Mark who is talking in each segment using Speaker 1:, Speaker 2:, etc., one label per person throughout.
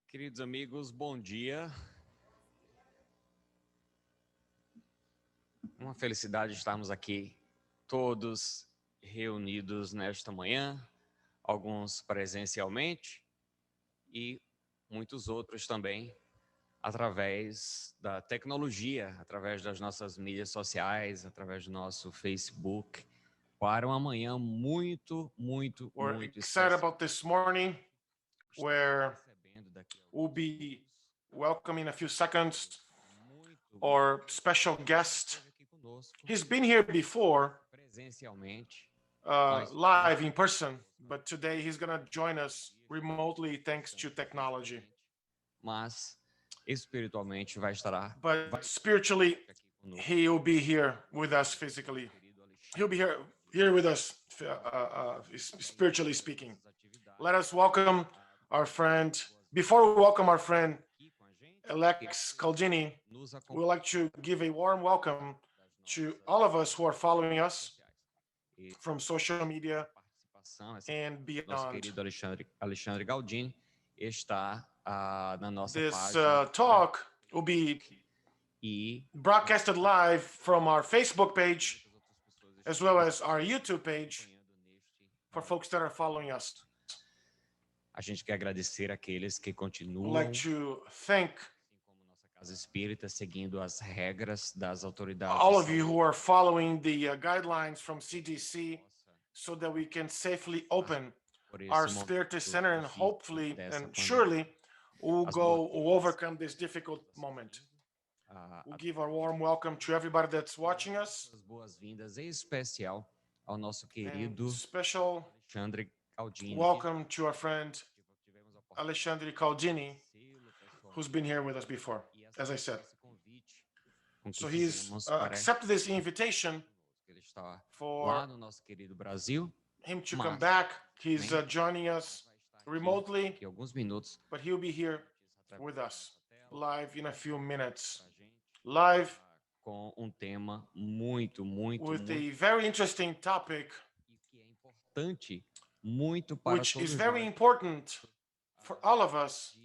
Speaker 1: Queridos amigos, bom dia. Uma felicidade estarmos aqui todos reunidos nesta manhã, alguns presencialmente e muitos outros também através da tecnologia, através das nossas mídias sociais, através do nosso Facebook, para uma manhã muito
Speaker 2: excited
Speaker 1: especial.
Speaker 2: about this morning, where we'll be welcoming in a few seconds our special guest. He's been here before, live in person, but today he's going to join us remotely thanks to technology.
Speaker 1: Mas espiritualmente vai estar.
Speaker 2: But spiritually, he will be here with us physically. He'll be here with us, spiritually speaking. Let us welcome our friend. Before we welcome our friend, Alex Caldini, we'd like to give a warm welcome to all of us who are following us from social media and beyond.
Speaker 1: Nosso querido Alexandre Caldini está na nossa
Speaker 2: This
Speaker 1: página.
Speaker 2: talk will be broadcasted live from our Facebook page as well as our YouTube page for folks that are following us.
Speaker 1: A gente quer agradecer aqueles que continuam.
Speaker 2: I'd like to thank
Speaker 1: Casa Espírita, seguindo as regras das autoridades.
Speaker 2: All of you who are following the guidelines from CDC so that we can safely open our Spirit Center and hopefully and surely we'll overcome this difficult moment. We'll give our warm welcome to everybody that's watching us.
Speaker 1: Boas-vindas em especial ao nosso querido
Speaker 2: special
Speaker 1: Alexandre Caldini.
Speaker 2: Welcome to our friend Alexandre Caldini, who's been here with us before, as I said. So he's accepted this invitation for him to come back. He's joining us remotely, but he'll be here with us live in a few minutes. Live
Speaker 1: com tema
Speaker 2: with a very interesting topic, which is very important for all of us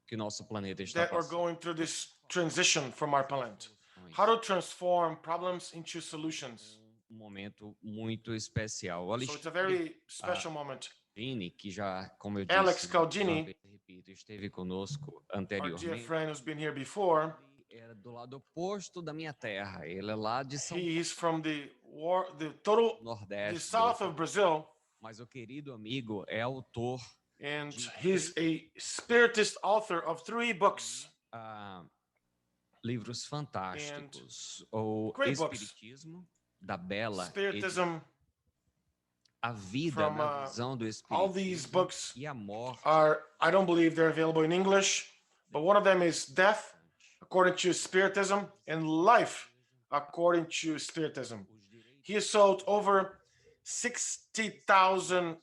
Speaker 1: que nosso planeta está
Speaker 2: that are going through this transition from our planet. How to transform problems into solutions.
Speaker 1: Momento muito especial.
Speaker 2: So it's a very special moment.
Speaker 1: Que já, como eu disse,
Speaker 2: Alex Caldini,
Speaker 1: repito, esteve conosco
Speaker 2: our
Speaker 1: anteriormente.
Speaker 2: dear friend who's been here before.
Speaker 1: Era do lado oposto da minha terra. Ele é lá de São
Speaker 2: He is from the total
Speaker 1: Nordeste,
Speaker 2: the south of Brazil.
Speaker 1: Mas o querido amigo é autor.
Speaker 2: And he's a spiritist author of 3 books.
Speaker 1: Livros fantásticos. O Espiritismo, da Bela
Speaker 2: Spiritism,
Speaker 1: a vida na visão do Espiritismo.
Speaker 2: All these books
Speaker 1: e a morte.
Speaker 2: I don't believe they're available in English, but one of them is Death, according to Spiritism, and Life, according to Spiritism. He has sold over 60,000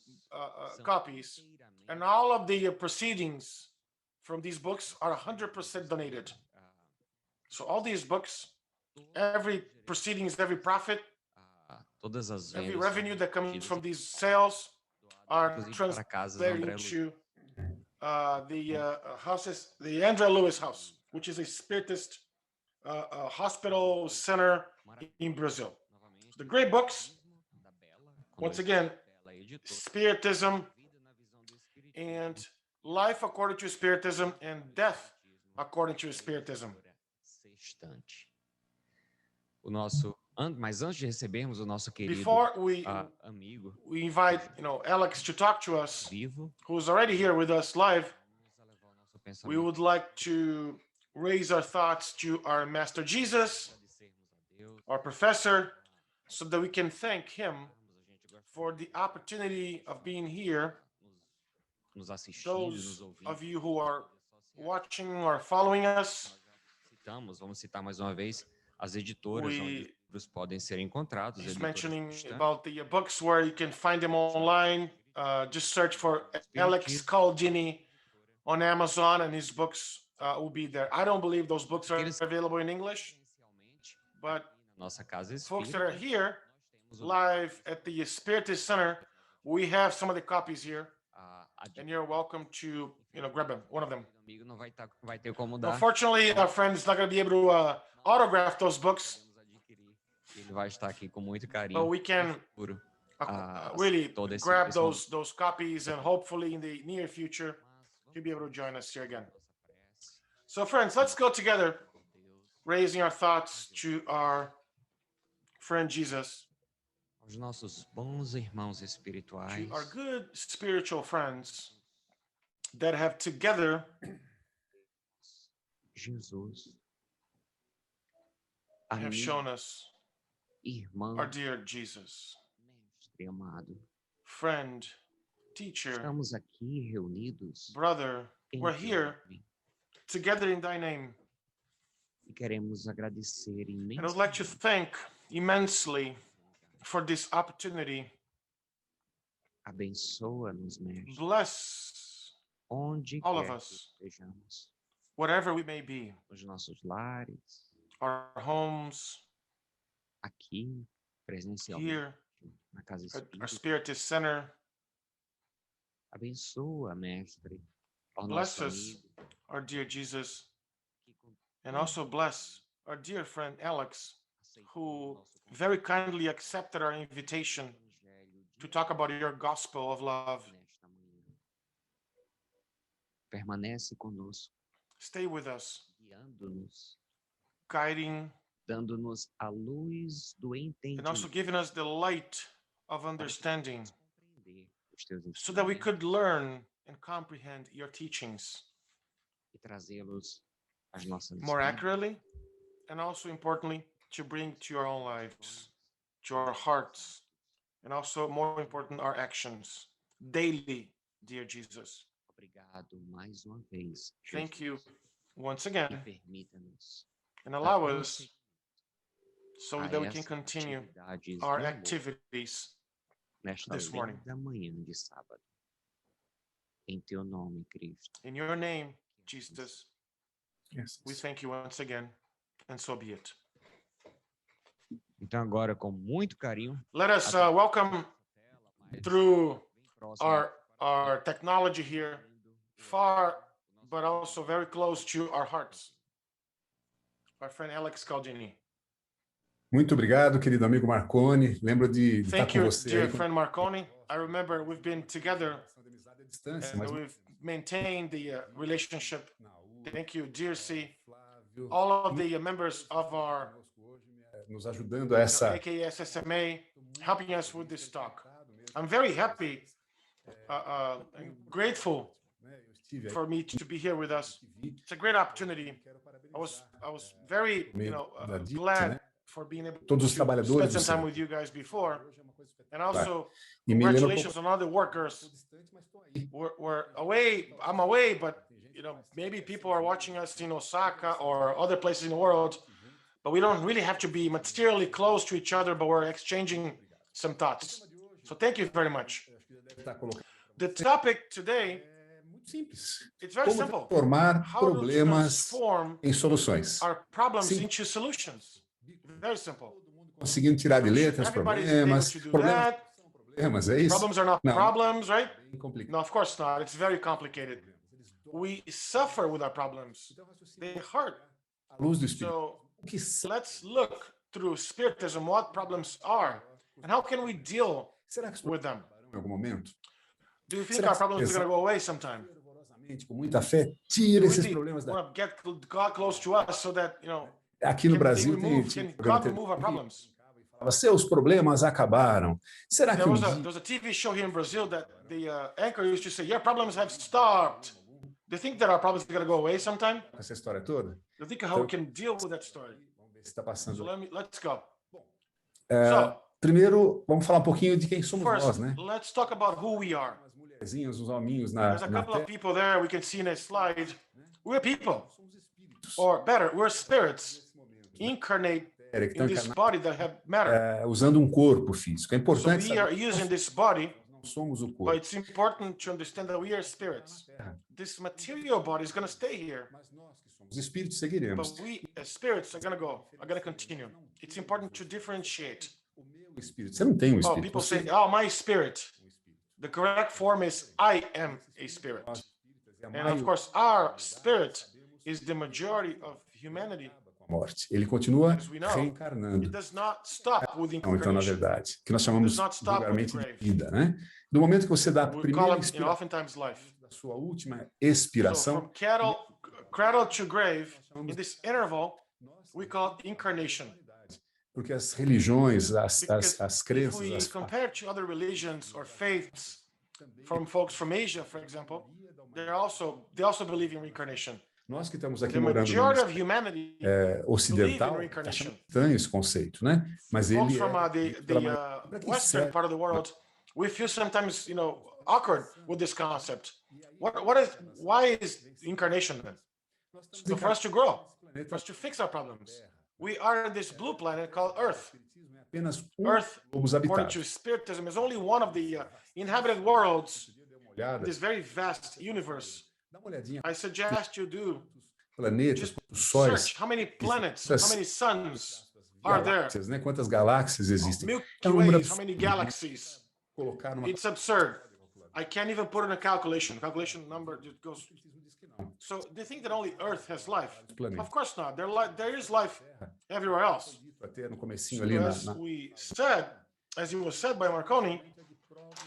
Speaker 2: copies, and all of the proceedings from these books are 100% donated. So all these books, every proceedings, every profit, every revenue that comes from these sales are transferred to the houses, the André Luiz House, which is a spiritist hospital center in Brazil. So the great books, once again, Spiritism and Life according to Spiritism and Death according to Spiritism.
Speaker 1: O nosso, mas antes de recebermos o nosso querido amigo,
Speaker 2: we invite Alex to talk to us, who's already here with us live. We would like to raise our thoughts to our Master Jesus, our professor, so that we can thank him for the opportunity of being here. Those of you who are watching or following us,
Speaker 1: vamos citar mais uma vez as editoras onde os livros podem ser encontrados.
Speaker 2: He's mentioning about the books where you can find them online. Just search for Alex Caldini on Amazon, and his books will be there. I don't believe those books are available in English, but folks that are here live at the Spiritist Center, we have some of the copies here. and you're welcome to, grab them, one of them.
Speaker 1: Amigo não vai ter como dar.
Speaker 2: Unfortunately, our friend is not going to be able to autograph those books.
Speaker 1: Ele vai estar aqui com muito carinho.
Speaker 2: But we can really grab those copies, and hopefully in the near future, he'll be able to join us here again. So friends, let's go together, raising our thoughts to our friend Jesus,
Speaker 1: Aos nossos bons irmãos espirituais,
Speaker 2: to our good spiritual friends that have together
Speaker 1: Jesus,
Speaker 2: have shown us
Speaker 1: irmão,
Speaker 2: our dear Jesus,
Speaker 1: mestre amado.
Speaker 2: friend, teacher,
Speaker 1: Estamos aqui reunidos
Speaker 2: brother.
Speaker 1: em
Speaker 2: We're
Speaker 1: teu
Speaker 2: here
Speaker 1: nome
Speaker 2: together in thy name.
Speaker 1: e queremos agradecer
Speaker 2: And I would like to
Speaker 1: imensamente
Speaker 2: thank immensely for this opportunity.
Speaker 1: Abençoa-nos, mestre,
Speaker 2: Bless
Speaker 1: onde
Speaker 2: all of
Speaker 1: quer
Speaker 2: us,
Speaker 1: que estejamos,
Speaker 2: whatever we may be,
Speaker 1: nos nossos lares,
Speaker 2: our homes,
Speaker 1: aqui, presencialmente,
Speaker 2: here,
Speaker 1: na casa
Speaker 2: at our
Speaker 1: espírita.
Speaker 2: Spiritist Center.
Speaker 1: Abençoa, mestre, ao
Speaker 2: Bless
Speaker 1: nosso
Speaker 2: us,
Speaker 1: amigo,
Speaker 2: our dear Jesus,
Speaker 1: que com
Speaker 2: and also bless our dear friend Alex,
Speaker 1: aceitou
Speaker 2: who
Speaker 1: o nosso
Speaker 2: very kindly accepted our invitation
Speaker 1: evangelho
Speaker 2: to talk about your gospel of love.
Speaker 1: nesta manhã. Permanece conosco,
Speaker 2: Stay with us,
Speaker 1: guiando-nos,
Speaker 2: guiding,
Speaker 1: dando-nos a luz do
Speaker 2: and also
Speaker 1: entendimento,
Speaker 2: giving us the light of understanding
Speaker 1: compreender os teus
Speaker 2: so that we
Speaker 1: ensinamentos
Speaker 2: could learn and comprehend your teachings
Speaker 1: e trazê-los às nossas
Speaker 2: more
Speaker 1: vidas,
Speaker 2: accurately, and also importantly, to bring to our own lives, to our hearts, and also more important, our actions daily, dear Jesus.
Speaker 1: Obrigado mais uma vez,
Speaker 2: Thank you
Speaker 1: Jesus,
Speaker 2: once
Speaker 1: e
Speaker 2: again,
Speaker 1: permita-nos
Speaker 2: and allow us so
Speaker 1: a
Speaker 2: that we can
Speaker 1: essas
Speaker 2: continue
Speaker 1: atividades
Speaker 2: our
Speaker 1: de amor
Speaker 2: activities
Speaker 1: nesta
Speaker 2: this morning.
Speaker 1: linda manhã de sábado. Em teu nome, Cristo.
Speaker 2: In your name, Jesus,
Speaker 3: Yes.
Speaker 2: we thank you once again, and so be it.
Speaker 1: Então agora, com muito carinho,
Speaker 2: Let us welcome through
Speaker 1: próximo,
Speaker 2: our technology here, far but also very close to our hearts, our friend Alex Caldini.
Speaker 3: Muito obrigado, querido amigo Marconi. Lembro de estar
Speaker 2: Thank
Speaker 3: com
Speaker 2: you,
Speaker 3: você
Speaker 2: dear
Speaker 3: aí.
Speaker 2: friend Marconi. I remember we've been together
Speaker 3: Amizade à distância,
Speaker 2: and
Speaker 3: mas
Speaker 2: we've maintained the relationship. Thank you, dear C,
Speaker 3: Flávio,
Speaker 2: all of the members of our
Speaker 3: conosco hoje, nos ajudando a essa.
Speaker 2: AKSSMA, helping us with this talk. I'm very happy and grateful for me to be here with us. It's a great opportunity. I was very glad for being able
Speaker 3: Todos os
Speaker 2: to
Speaker 3: trabalhadores
Speaker 2: spend
Speaker 3: do
Speaker 2: some time
Speaker 3: centro.
Speaker 2: with you guys before, and also
Speaker 3: E me lembra
Speaker 2: congratulations on all the workers. We're away. I'm away, but maybe people are watching us in Osaka or other places in the world. But we don't really have to be materially close to each other, but we're exchanging some thoughts. So thank you very much. The topic today,
Speaker 3: Muito simples.
Speaker 2: it's very
Speaker 3: Como
Speaker 2: simple.
Speaker 3: transformar
Speaker 2: How to
Speaker 3: problemas
Speaker 2: transform
Speaker 3: em soluções.
Speaker 2: our problems
Speaker 3: Sim.
Speaker 2: into solutions. Very simple.
Speaker 3: Conseguindo tirar de letra os
Speaker 2: Everybody's able
Speaker 3: problemas.
Speaker 2: to do
Speaker 3: Problemas
Speaker 2: that.
Speaker 3: são problemas, é isso?
Speaker 2: Problems are not
Speaker 3: Não.
Speaker 2: problems, right?
Speaker 3: Bem complicado.
Speaker 2: No, of course not. It's very complicated. We suffer with our problems. They hurt.
Speaker 3: A luz do Espírito.
Speaker 2: So
Speaker 3: O que são?
Speaker 2: let's look through Spiritism what problems are and how can we deal
Speaker 3: Será que os
Speaker 2: with them.
Speaker 3: problemas em algum momento?
Speaker 2: Do you think
Speaker 3: Será
Speaker 2: our
Speaker 3: que
Speaker 2: problems are going to go away sometime?
Speaker 3: fervorosamente, com muita fé, tira
Speaker 2: Do we
Speaker 3: esses
Speaker 2: really
Speaker 3: problemas da.
Speaker 2: want to get God close to us so that,
Speaker 3: Aqui no
Speaker 2: can they
Speaker 3: Brasil
Speaker 2: remove,
Speaker 3: tinha
Speaker 2: can
Speaker 3: um programa
Speaker 2: God remove our
Speaker 3: que
Speaker 2: problems?
Speaker 3: falava, seus problemas acabaram. Será que
Speaker 2: There
Speaker 3: um
Speaker 2: was a
Speaker 3: dia
Speaker 2: TV show here in Brazil that the anchor used to say, your problems have stopped. Do you think that our problems are going to go away sometime?
Speaker 3: com essa história toda?
Speaker 2: Do you think how we can deal with that story?
Speaker 3: Vamos ver se está
Speaker 2: So
Speaker 3: passando.
Speaker 2: let's go.
Speaker 3: É,
Speaker 2: So
Speaker 3: primeiro, vamos falar um pouquinho de quem somos nós,
Speaker 2: first,
Speaker 3: né?
Speaker 2: let's talk about who we are.
Speaker 3: As mulherzinhas, os hominhos
Speaker 2: There's a
Speaker 3: na
Speaker 2: couple of
Speaker 3: terra.
Speaker 2: people there we can see in a slide. We're people,
Speaker 3: Somos espíritos.
Speaker 2: or better, we're spirits
Speaker 3: Nesse momento, né?
Speaker 2: incarnate
Speaker 3: Que
Speaker 2: in
Speaker 3: estão
Speaker 2: this
Speaker 3: encarnados,
Speaker 2: body that have matter.
Speaker 3: usando um corpo físico. É
Speaker 2: So
Speaker 3: importante
Speaker 2: we are
Speaker 3: saber
Speaker 2: using this body,
Speaker 3: que nós não somos o
Speaker 2: but
Speaker 3: corpo
Speaker 2: it's important to understand that we are spirits.
Speaker 3: da terra.
Speaker 2: This material body is going to stay here,
Speaker 3: Mas nós que somos espíritos seguiremos.
Speaker 2: but we as spirits are going to go, are going to continue. It's important to differentiate.
Speaker 3: O meu espírito. Você não tem um
Speaker 2: Oh,
Speaker 3: espírito.
Speaker 2: people
Speaker 3: Você
Speaker 2: say, oh, my spirit.
Speaker 3: tem um espírito.
Speaker 2: The correct form is I am a spirit. And of course, our spirit is the majority of humanity.
Speaker 3: Morte. Ele continua
Speaker 2: As we know,
Speaker 3: reencarnando.
Speaker 2: it does not stop with
Speaker 3: Então, na
Speaker 2: incarnation.
Speaker 3: verdade, que nós chamamos vulgarmente de vida, né? No momento que você dá a
Speaker 2: We call
Speaker 3: primeira
Speaker 2: it,
Speaker 3: inspiração
Speaker 2: oftentimes life.
Speaker 3: da sua última
Speaker 2: So
Speaker 3: expiração,
Speaker 2: from cradle to grave, in this interval, we call it incarnation.
Speaker 3: porque as religiões, as
Speaker 2: If
Speaker 3: crenças,
Speaker 2: we compare to other religions or faiths, from folks from Asia, for example, they also believe in reincarnation.
Speaker 3: nós que estamos aqui
Speaker 2: The
Speaker 3: morando no
Speaker 2: majority of humanity believe
Speaker 3: ocidental,
Speaker 2: in reincarnation.
Speaker 3: achamos estranho esse conceito, né? Mas
Speaker 2: Folks
Speaker 3: ele
Speaker 2: from
Speaker 3: para
Speaker 2: the
Speaker 3: que
Speaker 2: western
Speaker 3: serve?
Speaker 2: part of the world, we feel sometimes, awkward with this concept. Why is incarnation then? So for us to grow, for us to fix our problems. We are in this blue planet called Earth.
Speaker 3: Apenas
Speaker 2: Earth,
Speaker 3: globos
Speaker 2: according
Speaker 3: habitados.
Speaker 2: to Spiritism, is only one of the inhabited worlds
Speaker 3: Dê uma olhada,
Speaker 2: in this very vast universe.
Speaker 3: dá uma olhadinha
Speaker 2: I suggest you do.
Speaker 3: planetas,
Speaker 2: Just
Speaker 3: quantos sóis,
Speaker 2: search how many planets, how many suns are there.
Speaker 3: galáxias, né? Quantas galáxias existem?
Speaker 2: Milky
Speaker 3: É um número
Speaker 2: Ways, how many galaxies.
Speaker 3: colocar numa
Speaker 2: It's absurd. I can't even put in a calculation. Calculation number just goes. So they think that only Earth has life. Of course not. There is life everywhere else.
Speaker 3: até no comecinho
Speaker 2: So
Speaker 3: ali
Speaker 2: as it was said by Marconi,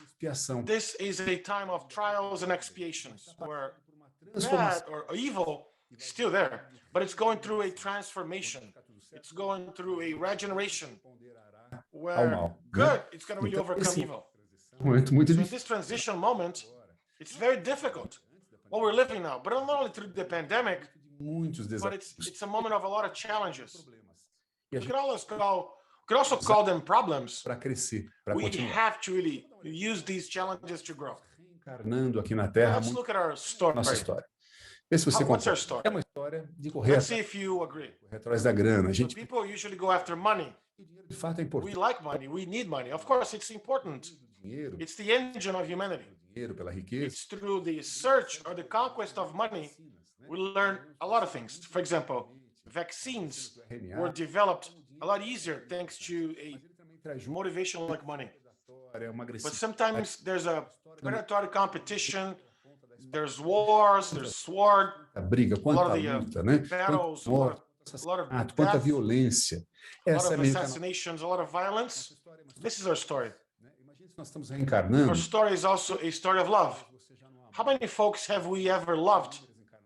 Speaker 3: expiação.
Speaker 2: this is a time of trials and expiations where bad
Speaker 3: Transformação.
Speaker 2: or evil is still there, but it's going through a transformation. It's going through a regeneration where
Speaker 3: mal,
Speaker 2: good,
Speaker 3: né?
Speaker 2: it's going to really
Speaker 3: Então,
Speaker 2: overcome
Speaker 3: esse
Speaker 2: evil.
Speaker 3: um momento muito
Speaker 2: So in
Speaker 3: difícil.
Speaker 2: this transition moment, it's very difficult what we're living now, but not only through the pandemic,
Speaker 3: Muitos
Speaker 2: but
Speaker 3: desafios.
Speaker 2: it's a moment of a lot of challenges.
Speaker 3: E a
Speaker 2: We
Speaker 3: gente
Speaker 2: could also call them problems.
Speaker 3: para crescer, para
Speaker 2: We
Speaker 3: continuar
Speaker 2: have to really use these challenges to grow.
Speaker 3: reencarnando aqui na Terra
Speaker 2: Let's
Speaker 3: muito
Speaker 2: look at our story.
Speaker 3: nossa história. Vê se você
Speaker 2: What's our
Speaker 3: concorda.
Speaker 2: story?
Speaker 3: É uma história de correr
Speaker 2: Let's see if you agree.
Speaker 3: atrás da grana. A
Speaker 2: So
Speaker 3: gente
Speaker 2: people usually go after money.
Speaker 3: de fato é
Speaker 2: We
Speaker 3: importante.
Speaker 2: like money. We need money. Of course, it's important.
Speaker 3: Dinheiro,
Speaker 2: It's the engine of humanity.
Speaker 3: dinheiro pela riqueza.
Speaker 2: It's through the search or the conquest of money we learn a lot of things. For example, vaccines were developed a lot easier thanks to a
Speaker 3: Traz junto
Speaker 2: motivation like money.
Speaker 3: é uma
Speaker 2: But
Speaker 3: agressividade.
Speaker 2: sometimes there's a predatory competition, there's wars, there's sword,
Speaker 3: A briga,
Speaker 2: a lot
Speaker 3: quanta
Speaker 2: of the
Speaker 3: luta, né?
Speaker 2: battles,
Speaker 3: Quanta morte,
Speaker 2: a lot of
Speaker 3: assassinato, quanta
Speaker 2: death,
Speaker 3: violência.
Speaker 2: a lot
Speaker 3: Essa é
Speaker 2: of
Speaker 3: meio que a
Speaker 2: assassinations, a lot of violence. This is our story.
Speaker 3: Imagina se nós estamos reencarnando
Speaker 2: Our story is also a story of love. How many folks have we ever loved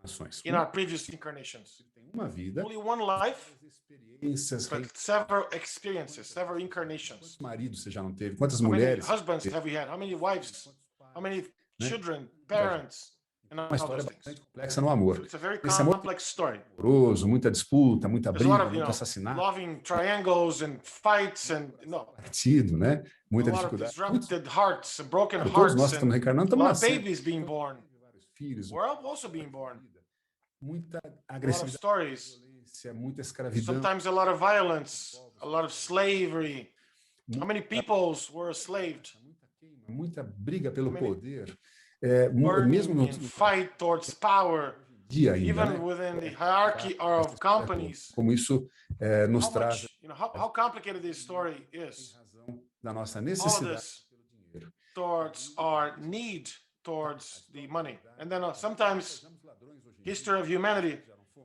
Speaker 3: encarnações.
Speaker 2: in our previous incarnations?
Speaker 3: Tem uma vida,
Speaker 2: Only one life,
Speaker 3: experiências,
Speaker 2: but several experiences, several incarnations.
Speaker 3: quantos maridos você já não teve? Quantas
Speaker 2: How many
Speaker 3: mulheres?
Speaker 2: husbands have we had? How many wives? How many children, parents, and all
Speaker 3: Uma história
Speaker 2: those things?
Speaker 3: bastante complexa no amor.
Speaker 2: It's a very
Speaker 3: Esse amor
Speaker 2: complex story.
Speaker 3: amoroso, muita disputa, muita
Speaker 2: There's a lot
Speaker 3: briga,
Speaker 2: of,
Speaker 3: muito assassinato,
Speaker 2: loving triangles and fights and
Speaker 3: partido, né?
Speaker 2: a
Speaker 3: Muita
Speaker 2: lot of
Speaker 3: dificuldade.
Speaker 2: disrupted hearts and broken
Speaker 3: Todos nós
Speaker 2: hearts
Speaker 3: que estamos
Speaker 2: and
Speaker 3: reencarnando,
Speaker 2: a
Speaker 3: estamos
Speaker 2: lot of
Speaker 3: nascendo.
Speaker 2: babies being born.
Speaker 3: Vários filhos,
Speaker 2: We're also being born.
Speaker 3: muita
Speaker 2: A lot of
Speaker 3: agressividade,
Speaker 2: stories.
Speaker 3: violência, muita escravidão.
Speaker 2: Sometimes a lot of violence, a lot of slavery. How many peoples were enslaved?
Speaker 3: Muita briga pelo
Speaker 2: Many
Speaker 3: poder.
Speaker 2: Burning
Speaker 3: Mesmo no
Speaker 2: and fight towards power,
Speaker 3: dia ainda,
Speaker 2: even
Speaker 3: né?
Speaker 2: within the hierarchy of companies.
Speaker 3: Como isso nos
Speaker 2: How
Speaker 3: traz
Speaker 2: much, how complicated this story is.
Speaker 3: razão da nossa
Speaker 2: All of
Speaker 3: necessidade
Speaker 2: this
Speaker 3: pelo dinheiro.
Speaker 2: towards our need towards the money. And then sometimes history of humanity,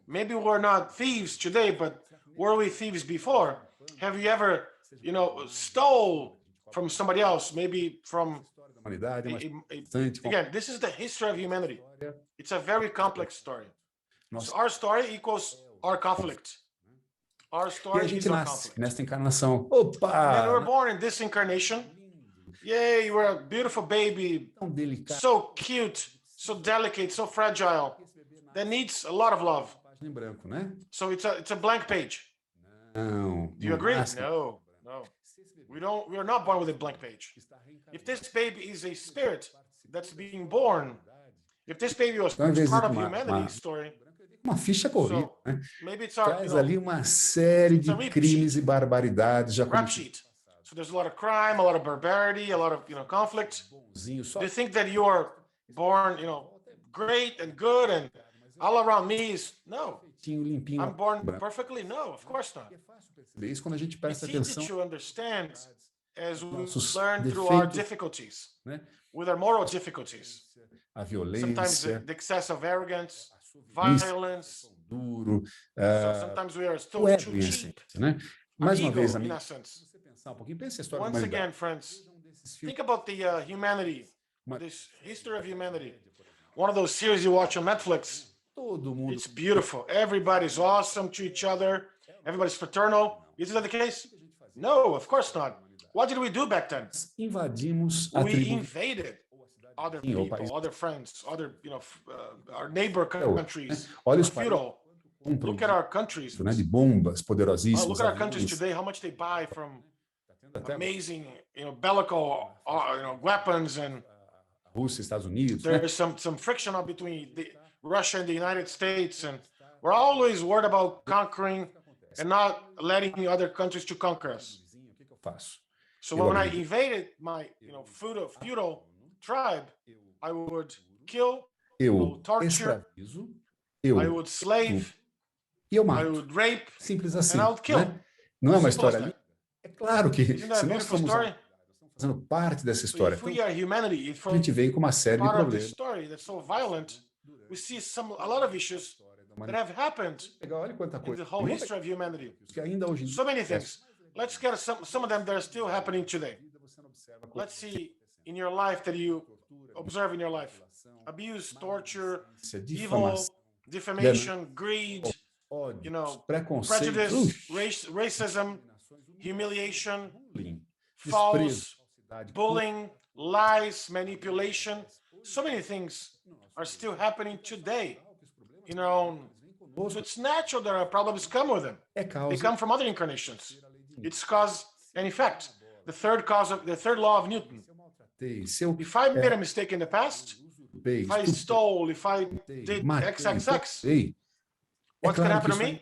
Speaker 2: maybe we're not thieves today, but were we thieves before? Have you ever, stole from somebody else, maybe from
Speaker 3: A humanidade é uma bastante
Speaker 2: again, this is the history of humanity.
Speaker 3: história.
Speaker 2: It's a very complex story.
Speaker 3: Nossa,
Speaker 2: So our story equals our conflict. Our
Speaker 3: e a
Speaker 2: story
Speaker 3: gente
Speaker 2: is our
Speaker 3: nasce
Speaker 2: conflict.
Speaker 3: nesta encarnação.
Speaker 2: And then we're
Speaker 3: Opa!
Speaker 2: born in this incarnation. Yay, you're a beautiful baby,
Speaker 3: Tão delicado.
Speaker 2: so cute, so delicate, so fragile, that needs a lot of love.
Speaker 3: Página em branco, né?
Speaker 2: So it's a blank page.
Speaker 3: Não.
Speaker 2: Do you agree? No. We are not born with a blank page. If this baby is a spirit that's being born, if this baby was
Speaker 3: Então, às vezes,
Speaker 2: part of
Speaker 3: uma
Speaker 2: humanity's story,
Speaker 3: uma ficha corrida,
Speaker 2: so
Speaker 3: né?
Speaker 2: maybe it's our
Speaker 3: Traz ali uma série de
Speaker 2: a repeat.
Speaker 3: crimes e barbaridades já
Speaker 2: rap sheet. So there's a lot of crime, a lot of barbarity, a lot of conflict.
Speaker 3: bonzinho, só
Speaker 2: Do you think that you're born, great and good and all around me is no?
Speaker 3: limpinho.
Speaker 2: I'm born
Speaker 3: branco.
Speaker 2: perfectly? No, of course not.
Speaker 3: É fácil perceber isso quando a gente
Speaker 2: It's
Speaker 3: presta
Speaker 2: easy
Speaker 3: atenção,
Speaker 2: to understand as we
Speaker 3: nossos
Speaker 2: learn through our
Speaker 3: defeitos.
Speaker 2: difficulties.
Speaker 3: né?
Speaker 2: with our moral difficulties.
Speaker 3: A
Speaker 2: Sometimes
Speaker 3: violência,
Speaker 2: the excess of arrogance,
Speaker 3: a
Speaker 2: violence.
Speaker 3: duro,
Speaker 2: So sometimes we are
Speaker 3: o
Speaker 2: still
Speaker 3: ego
Speaker 2: too
Speaker 3: em
Speaker 2: cheap.
Speaker 3: essência, né?
Speaker 2: Our
Speaker 3: Mais uma
Speaker 2: ego,
Speaker 3: vez,
Speaker 2: in
Speaker 3: amigo,
Speaker 2: essence.
Speaker 3: se você pensar um pouquinho, pense a história da
Speaker 2: Once again,
Speaker 3: humanidade.
Speaker 2: friends,
Speaker 3: Vejam desses filmes
Speaker 2: think about the humanity,
Speaker 3: Uma-
Speaker 2: this history of humanity. One of those series you watch on Netflix.
Speaker 3: todo mundo.
Speaker 2: It's beautiful. Everybody's awesome to each other. Everybody's fraternal. Is that the case? No, of course not. What did we do back then?
Speaker 3: Invadimos a
Speaker 2: We
Speaker 3: tribo
Speaker 2: invaded other
Speaker 3: Sim, o país.
Speaker 2: people, other friends, other, our neighbor countries.
Speaker 3: Olha os
Speaker 2: Feudal.
Speaker 3: países
Speaker 2: Look at our countries.
Speaker 3: né, de bombas
Speaker 2: Oh,
Speaker 3: poderosíssimas.
Speaker 2: look at our countries
Speaker 3: aviões.
Speaker 2: today. How much they buy from
Speaker 3: Até
Speaker 2: amazing, bellical, weapons, and
Speaker 3: a Rússia, Estados Unidos. Né?
Speaker 2: there's some friction between Russia and the United States, and we're always worried about conquering and not letting other countries to conquer us.
Speaker 3: O que eu faço?
Speaker 2: So when I invaded my, feudal tribe, I would kill,
Speaker 3: Eu
Speaker 2: torture,
Speaker 3: escravizo,
Speaker 2: I
Speaker 3: eu
Speaker 2: would slave,
Speaker 3: e eu
Speaker 2: I
Speaker 3: mato.
Speaker 2: would rape,
Speaker 3: Simples assim.
Speaker 2: and I would kill.
Speaker 3: Né? Não é uma
Speaker 2: Simple as
Speaker 3: história linda? É claro que
Speaker 2: Isn't that
Speaker 3: se
Speaker 2: a
Speaker 3: nós
Speaker 2: beautiful
Speaker 3: estamos
Speaker 2: story?
Speaker 3: fazendo parte dessa
Speaker 2: So
Speaker 3: história,
Speaker 2: if we
Speaker 3: então,
Speaker 2: are humanity, if
Speaker 3: a gente vem com uma série de
Speaker 2: part of this
Speaker 3: problemas.
Speaker 2: story that's so violent, we see a lot of issues that have happened
Speaker 3: Olha quanta
Speaker 2: in
Speaker 3: coisa.
Speaker 2: the whole history of humanity.
Speaker 3: Que ainda hoje em
Speaker 2: So many things. Let's get some of them that are still happening today. Let's see in your life that you observe in your life. Abuse, torture, evil, defamation, greed, prejudice, racism, humiliation, false, bullying, lies, manipulation. So many things are still happening today in our own. So it's natural that our problems come with them. They come from other incarnations. It's cause and effect. The third law of Newton. If I made a mistake in the past, if I stole, if I did XXX, what's going to happen to me?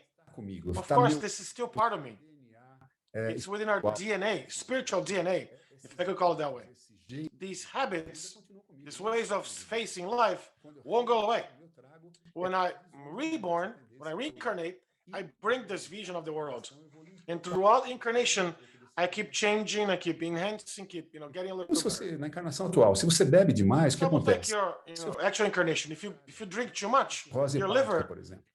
Speaker 2: Of course, this is still part of me. It's within our DNA, spiritual DNA, if I could call it that way. These habits, these ways of facing life won't go away. When I'm reborn, when I reincarnate, I bring this vision of the world. And throughout incarnation, I keep changing, I keep enhancing, keep getting a little
Speaker 3: Se você, na encarnação atual, se você bebe demais, o que acontece?
Speaker 2: Your actual incarnation, if you drink too much, your liver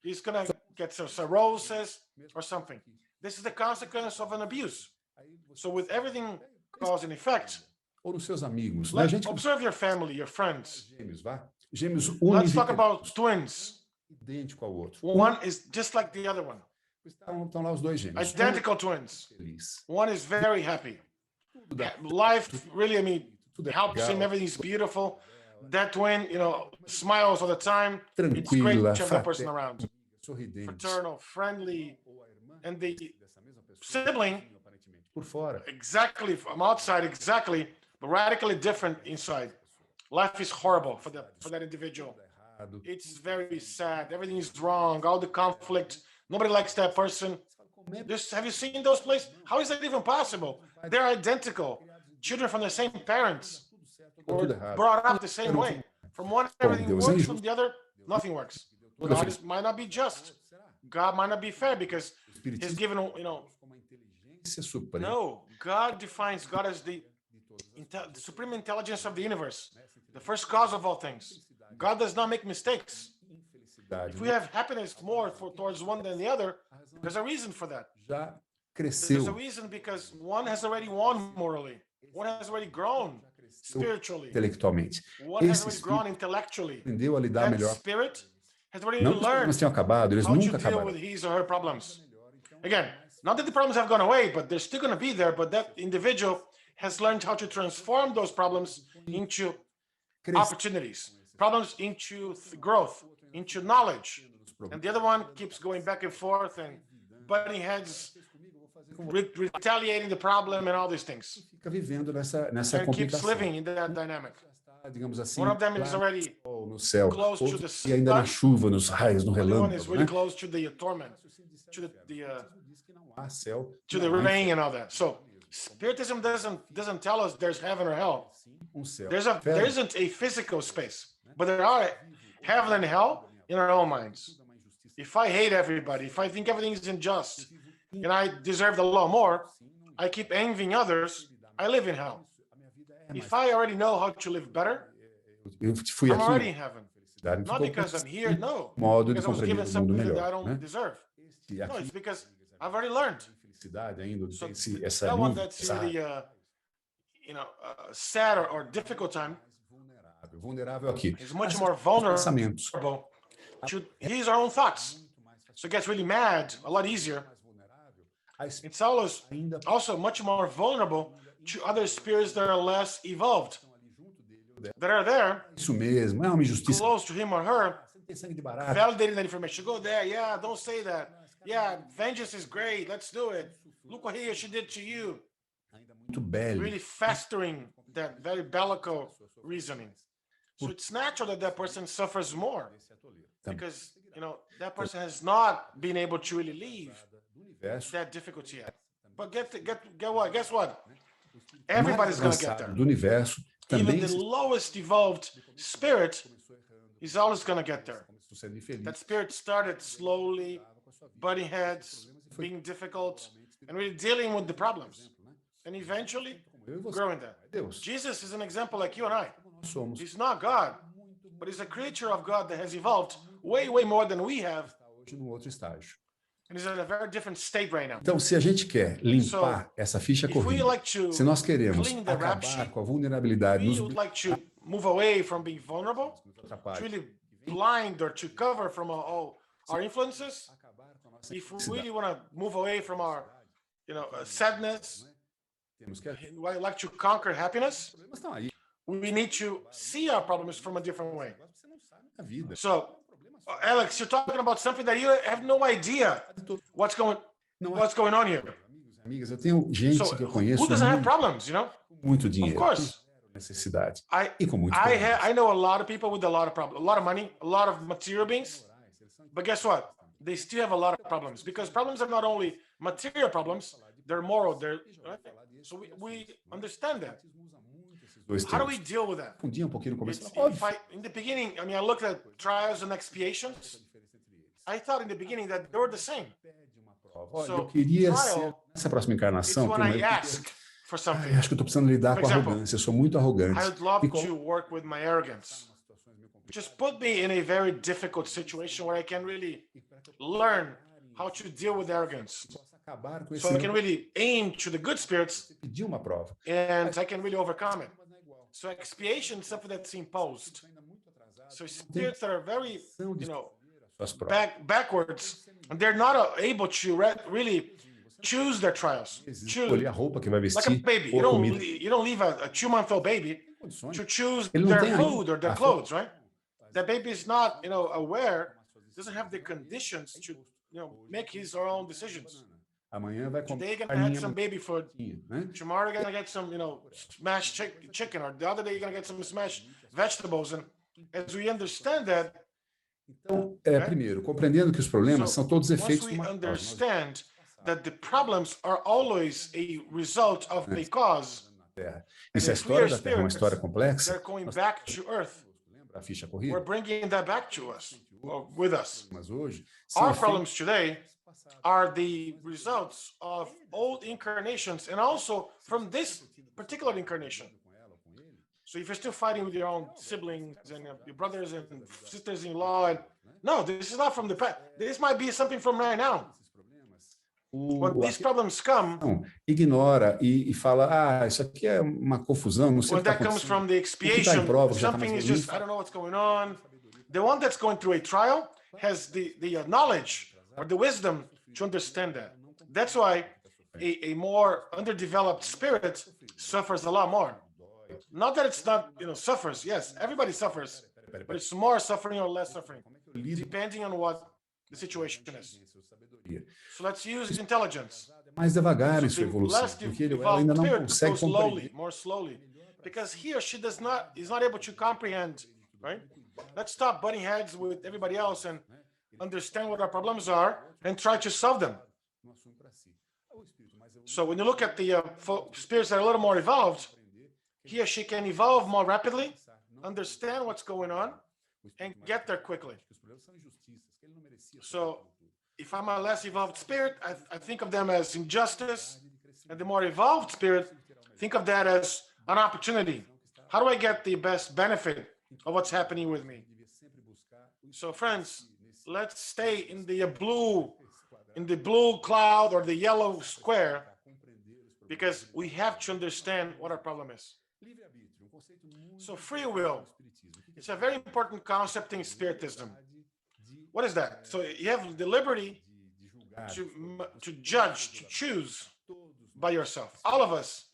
Speaker 2: is going to get some cirrhosis or something. This is the consequence of an abuse. So with everything cause and effect,
Speaker 3: ou nos seus amigos,
Speaker 2: né? Observe your family, your friends.
Speaker 3: Gêmeos
Speaker 2: Let's talk about twins.
Speaker 3: Idêntico ao outro.
Speaker 2: One is just like the other one.
Speaker 3: Estão lá os dois gêmeos.
Speaker 2: Identical twins. One is very happy. Life really, helps him. Everything's beautiful. That twin, smiles all the time. It's great to have that person around. Fraternal, friendly, and the sibling, exactly from outside, exactly, but radically different inside. Life is horrible for that individual. It's very sad. Everything is wrong. All the conflict. Nobody likes that person. Have you seen those places? How is that even possible? They're identical. Children from the same parents were brought up the same way. From one, everything works. From the other, nothing works. God might not be just. God might not be fair because He's given, No, God defines God as the supreme intelligence of the universe, the first cause of all things. God does not make mistakes. If we have happiness more towards one than the other, there's a reason for that. There's a reason because one has already won morally. One has already grown spiritually.
Speaker 3: Intelectualmente.
Speaker 2: One has already grown intellectually.
Speaker 3: Aprendeu a lidar melhor.
Speaker 2: Spirit has already
Speaker 3: Não que os problemas tenham acabado, eles nunca acabaram.
Speaker 2: How to deal with his or her problems. Again, not that the problems have gone away, but they're still going to be there. But that individual has learned how to transform those problems into opportunities, problems into growth, into knowledge. And the other one keeps going back and forth and butting heads, retaliating the problem and all these things.
Speaker 3: Fica vivendo nessa
Speaker 2: and keeps living in that dynamic.
Speaker 3: Digamos assim,
Speaker 2: one of them is already
Speaker 3: no céu,
Speaker 2: close to the sun.
Speaker 3: E ainda na chuva, nos raios, no relâmpago.
Speaker 2: One is really close to the torment, to the rain and all that. So Spiritism doesn't tell us there's heaven or hell. There isn't a physical space, but there are heaven and hell in our own minds. If I hate everybody, if I think everything is unjust, and I deserve the law more, I keep envying others, I live in hell. if I already know how to live better,
Speaker 3: eu fui
Speaker 2: I'm
Speaker 3: aqui
Speaker 2: already in heaven.
Speaker 3: felicidade.
Speaker 2: Not because I'm here, no.
Speaker 3: Modo de
Speaker 2: Because I was given
Speaker 3: compreender o mundo
Speaker 2: something that I
Speaker 3: melhor, né?
Speaker 2: don't deserve.
Speaker 3: E
Speaker 2: No,
Speaker 3: aqui
Speaker 2: it's because I've already learned.
Speaker 3: felicidade ainda
Speaker 2: So
Speaker 3: tem essa
Speaker 2: that one
Speaker 3: nível,
Speaker 2: that's really, sad or difficult time
Speaker 3: vulnerável aqui.
Speaker 2: is much
Speaker 3: Os
Speaker 2: more vulnerable
Speaker 3: pensamentos.
Speaker 2: to his or own thoughts. So it gets really mad a lot easier. It's always also much more vulnerable to other spirits that are less evolved, that are there,
Speaker 3: Isso mesmo, é uma injustiça.
Speaker 2: close to him or her,
Speaker 3: Você tem sangue de barata.
Speaker 2: validating that information. Go there, yeah, don't say that. Yeah, vengeance is great, let's do it. Look what he or she did to you.
Speaker 3: Muito belo.
Speaker 2: Really festering that very bellical reasoning. So it's natural that that person suffers more because, that person has not been able to really leave that difficulty yet. But get what? Guess what? Everybody's going to get there.
Speaker 3: Do universo
Speaker 2: Even
Speaker 3: também
Speaker 2: the lowest evolved spirit is always going to get there. That spirit started slowly, butting heads, being difficult, and really dealing with the problems. And eventually growing there. Jesus is an example like you and I. He's not God, but he's a creature of God that has evolved way, way more than we have.
Speaker 3: no outro estágio.
Speaker 2: And he's in a very different state right now.
Speaker 3: Então, se a gente quer limpar essa ficha corrida, se nós queremos acabar com a vulnerabilidade,
Speaker 2: we would like to move away from being vulnerable, to really blind or to cover from all our influences. If we really want to move away from our, sadness, we like to conquer happiness, we need to see our problems from a different way. So, Alex, you're talking about something that you have no idea what's going on here.
Speaker 3: Amigas, eu tenho gente que eu conheço
Speaker 2: who doesn't have problems,
Speaker 3: muito dinheiro,
Speaker 2: of course,
Speaker 3: necessidade,
Speaker 2: e com muito I know a lot of people with a lot of problems, a lot of money, a lot of material beings, but guess what? They still have a lot of problems because problems are not only material problems, they're moral. So we understand that. How do we deal with that? In the beginning, I looked at trials and expiations. I thought in the beginning that they were the same.
Speaker 3: Eu queria ser, nessa próxima encarnação, acho que eu estou precisando lidar com a arrogância. Eu sou muito arrogante.
Speaker 2: I would love to work with my arrogance. Just put me in a very difficult situation where I can really learn how to deal with arrogance. So I can really aim to the good spirits and I can really overcome it. So expiation is something that's imposed. So spirits that are very, backwards, and they're not able to really choose their trials. Like a baby, you don't leave a 2-month-old baby to choose their food or their clothes, right? That baby is not, aware, doesn't have the conditions to, make his or own decisions. Today you're gonna get some baby food. Tomorrow you're gonna get some, smashed chicken, or the other day you're gonna get some smashed vegetables. And as we understand that,
Speaker 3: então, primeiro, compreendendo que os problemas são todos efeitos
Speaker 2: once we understand that the problems are always a result of a cause.
Speaker 3: E se a história da Terra é uma história complexa,
Speaker 2: they're going back to Earth.
Speaker 3: A ficha corrida.
Speaker 2: We're bringing that back to us, or with us.
Speaker 3: Mas hoje,
Speaker 2: our problems today are the results of old incarnations and also from this particular incarnation. So if you're still fighting with your own siblings and your brothers and sisters-in-law, and no, this is not from the past. This might be something from right now. When these problems come,
Speaker 3: ignora e fala, isso aqui é uma confusão, não sei
Speaker 2: when that comes from the expiation, something is just, I don't know what's going on. The one that's going through a trial has the knowledge or the wisdom to understand that. That's why a more underdeveloped spirit suffers a lot more. Not that it's not, suffers. Yes, everybody suffers, but it's more suffering or less suffering, depending on what the situation is. So let's use intelligence.
Speaker 3: Mais devagar em sua evolução, porque ele ainda não consegue compreender.
Speaker 2: More slowly, because he or she is not able to comprehend, right? Let's stop butting heads with everybody else and understand what our problems are and try to solve them. So when you look at the spirits that are a little more evolved, he or she can evolve more rapidly, understand what's going on, and get there quickly. So if I'm a less evolved spirit, I think of them as injustice, and the more evolved spirit, think of that as an opportunity. How do I get the best benefit of what's happening with me? So friends, let's stay in the blue cloud or the yellow square, because we have to understand what our problem is. So free will, it's a very important concept in Spiritism. What is that? So you have the liberty to judge, to choose by yourself. All of us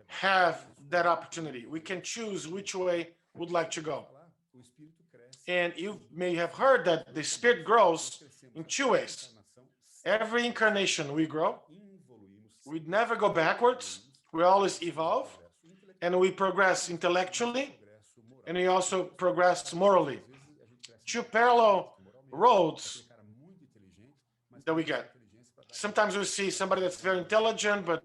Speaker 2: have that opportunity. We can choose which way we'd like to go. And you may have heard that the spirit grows in two ways. Every incarnation we grow. We never go backwards. We always evolve. And we progress intellectually. And we also progress morally. Two parallel roads that we get. Sometimes we see somebody that's very intelligent, but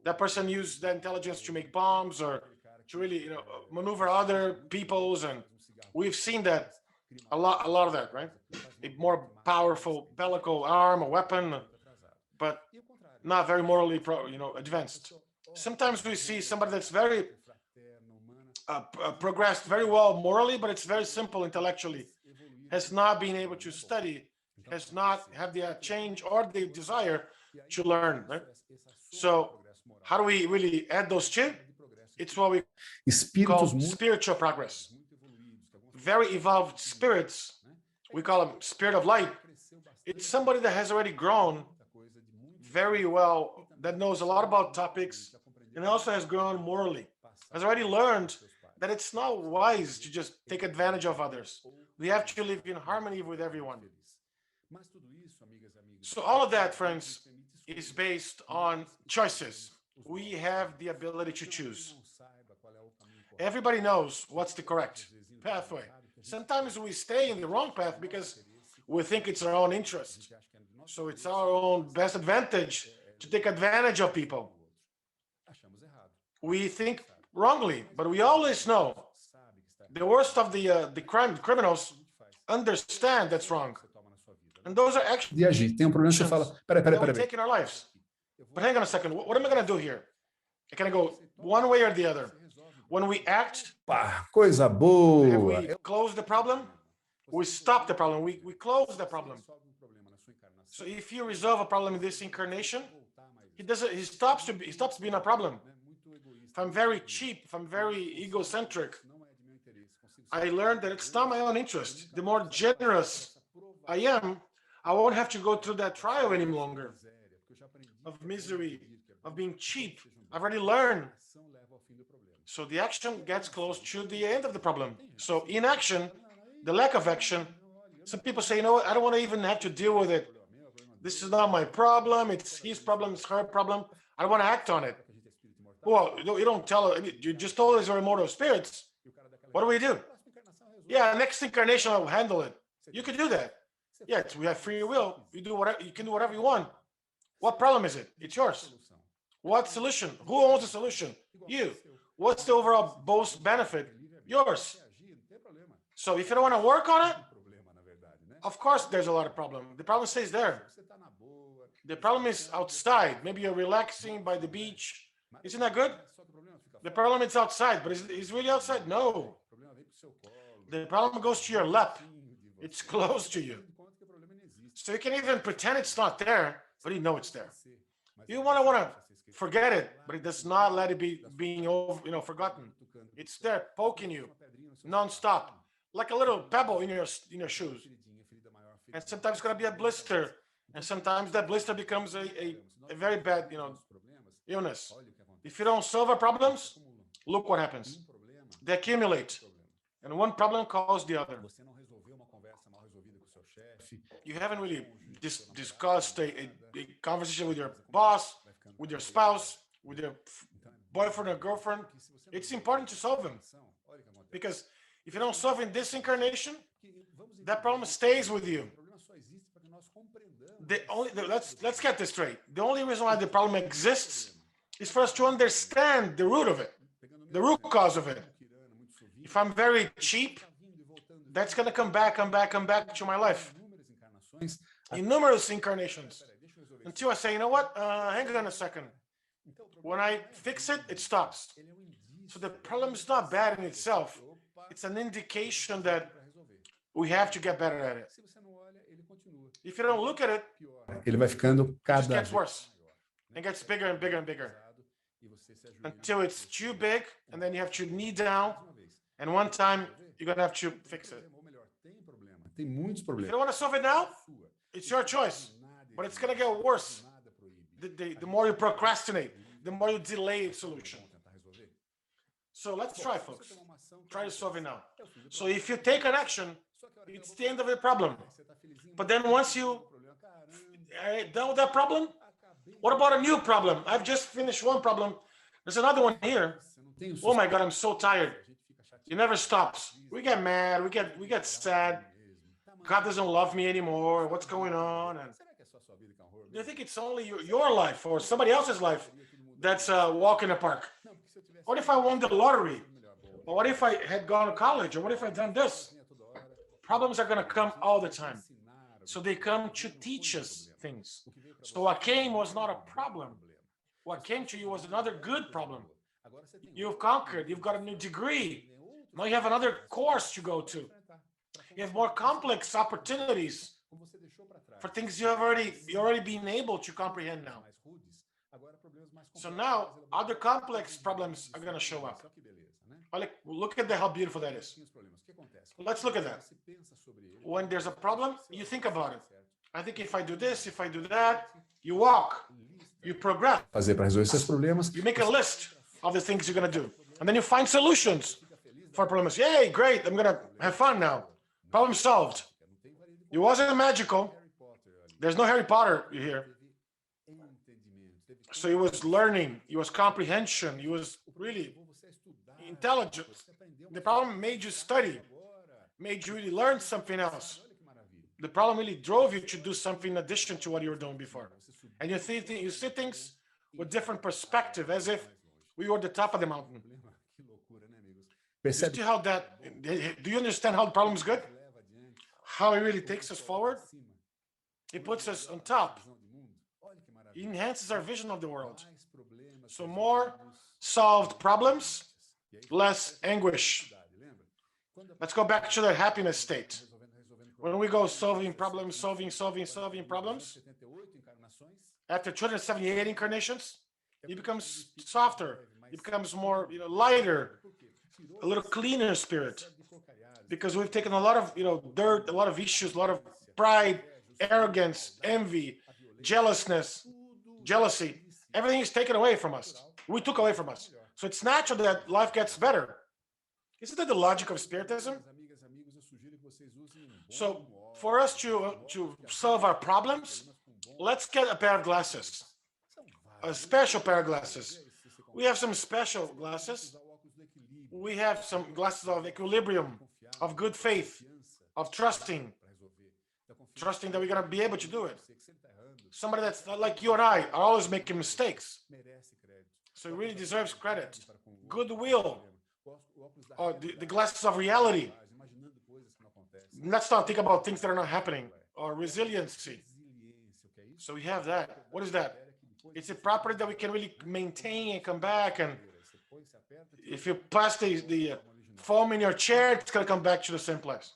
Speaker 2: that person used that intelligence to make bombs or to really, maneuver other peoples. And we've seen that a lot of that, right? A more powerful bellical arm, a weapon, but not very morally, advanced. Sometimes we see somebody that's very progressed very well morally, but it's very simple intellectually, has not been able to study, has not had the change or the desire to learn, right? So how do we really add those two? It's what we call spiritual progress. Very evolved spirits, we call them spirit of light. It's somebody that has already grown very well, that knows a lot about topics, and also has grown morally, has already learned that it's not wise to just take advantage of others. We have to live in harmony with everyone. So all of that, friends, is based on choices. We have the ability to choose. Everybody knows what's the correct pathway. Sometimes we stay in the wrong path because we think it's our own interest. So it's our own best advantage to take advantage of people. We think wrongly, but we always know the worst of the criminals understand that's wrong. And those are actually
Speaker 3: Tem problema que você fala, peraí.
Speaker 2: Take in our lives. But hang on a second, what am I going to do here? Can I go one way or the other? When we act,
Speaker 3: coisa boa.
Speaker 2: We close the problem, we stop the problem, we close the problem. So if you resolve a problem in this incarnation, he stops being a problem. If I'm very cheap, if I'm very egocentric, I learned that it's not my own interest. The more generous I am, I won't have to go through that trial any longer of misery, of being cheap. I've already learned. So the action gets close to the end of the problem. So inaction, the lack of action, some people say, I don't want to even have to deal with it. This is not my problem. It's his problem. It's her problem. I don't want to act on it. Well, you don't tell, you just told us you're immortal spirits. What do we do? Yeah, next incarnation I'll handle it. You can do that. Yeah, we have free will. You can do whatever you want. What problem is it? It's yours. What solution? Who owns the solution? You. What's the overall most benefit? Yours. So if you don't want to work on it, of course there's a lot of problem. The problem stays there. The problem is outside. Maybe you're relaxing by the beach. Isn't that good? The problem is outside, but is really outside? No. The problem goes to your lap. It's close to you. So you can even pretend it's not there, but you know it's there. You want to forget it, but it does not let it be being forgotten. It's there poking you non-stop, like a little pebble in your shoes. And sometimes it's going to be a blister, and sometimes that blister becomes a very bad illness. If you don't solve our problems, look what happens. They accumulate, and one problem causes the other. You haven't really discussed a conversation with your boss, with your spouse, with your boyfriend or girlfriend. It's important to solve them, because if you don't solve in this incarnation, that problem stays with you. Let's get this straight. The only reason why the problem exists is for us to understand the root of it, the root cause of it. If I'm very cheap, that's going to come back to my life in numerous incarnations, until I say, you know what? Hang on a second. When I fix it, it stops. So the problem is not bad in itself. It's an indication that we have to get better at it. If you don't look at it,
Speaker 3: ele vai ficando
Speaker 2: it just
Speaker 3: cada
Speaker 2: gets
Speaker 3: vez
Speaker 2: worse and gets bigger and bigger and bigger until it's too big, and then you have to knee down, and one time you're going to have to fix it.
Speaker 3: Tem muitos
Speaker 2: If you
Speaker 3: problemas.
Speaker 2: don't want to solve it now, it's your choice, but it's going to get worse. The more you procrastinate, the more you delay its solution. So let's try, folks. Try to solve it now. So if you take an action, it's the end of the problem. But then once you are done with that problem, what about a new problem? I've just finished one problem. There's another one here. Oh my God, I'm so tired. It never stops. We get mad. We get sad. God doesn't love me anymore. What's going on? And do you think it's only your life or somebody else's life that's a walk in the park? What if I won the lottery? Or what if I had gone to college? Or what if I'd done this? Problems are going to come all the time. So they come to teach us things. So what came was not a problem. What came to you was another good problem. You've conquered. You've got a new degree. Now you have another course to go to. You have more complex opportunities for things you've already been able to comprehend now. So now other complex problems are going to show up. Look at how beautiful that is. Let's look at that. When there's a problem, you think about it. I think if I do this, if I do that, you walk, you progress.
Speaker 3: Fazer para resolver esses problemas.
Speaker 2: You make a list of the things you're going to do. And then you find solutions for problems. Yay, great, I'm going to have fun now. Problem solved. It wasn't magical. There's no Harry Potter here. So it was learning, it was comprehension, it was really intelligence. The problem made you study, made you really learn something else. The problem really drove you to do something in addition to what you were doing before. And you see things with different perspective, as if we were at the top of the mountain. Do you understand how the problem is good? How it really takes us forward? It puts us on top. It enhances our vision of the world. So more solved problems, less anguish. Let's go back to the happiness state. When we go solving problems, solving problems, after 278 incarnations, it becomes softer. It becomes more, lighter, a little cleaner spirit. Because we've taken a lot of, dirt, a lot of issues, a lot of pride, arrogance, envy, jealousy. Everything is taken away from us. We took away from us. So it's natural that life gets better. Isn't that the logic of Spiritism? So for us to solve our problems, let's get a pair of glasses, a special pair of glasses. We have some special glasses. We have some glasses of equilibrium, of good faith, of trusting that we're going to be able to do it. Somebody that's not like you and I are always making mistakes. So he really deserves credit. Goodwill, or the glasses of reality. Let's not think about things that are not happening, or resiliency. So we have that. What is that? It's a property that we can really maintain and come back. And if you pass the foam in your chair, it's going to come back to the same place.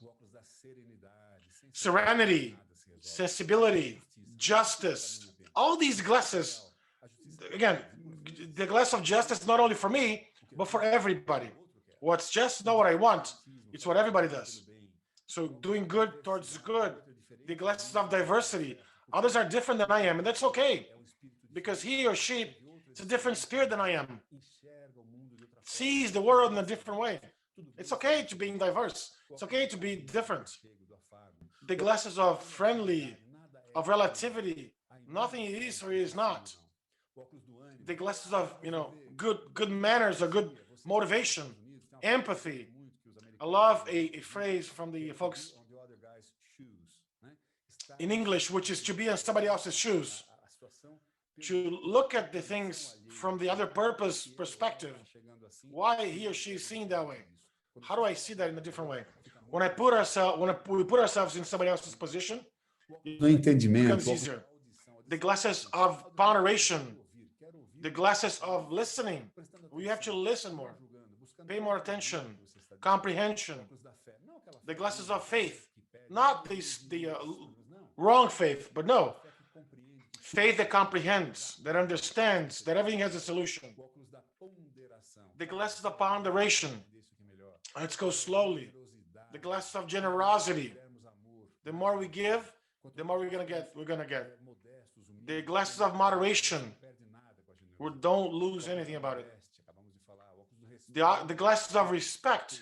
Speaker 2: Serenity, sensibility, justice, all these glasses. Again, the glass of justice, not only for me, but for everybody. What's just not what I want, it's what everybody does. So doing good towards good. The glasses of diversity. Others are different than I am, and that's okay. Because he or she is a different spirit than I am. Sees the world in a different way. It's okay to be diverse. It's okay to be different. The glasses of friendly, of relativity. Nothing is or is not. The glasses of, good manners or good motivation, empathy. I love a phrase from the folks in English, which is to be in somebody else's shoes. To look at the things from the other perspective. Why he or she is seen that way? How do I see that in a different way? When we put ourselves in somebody else's position, it becomes easier. The glasses of ponderation. The glasses of listening. We have to listen more, pay more attention, comprehension. The glasses of faith, not the wrong faith, but no, faith that comprehends, that understands, that everything has a solution. The glasses of ponderation. Let's go slowly. The glasses of generosity. The more we give, the more we're gonna get. The glasses of moderation. We don't lose anything about it. The glasses of respect.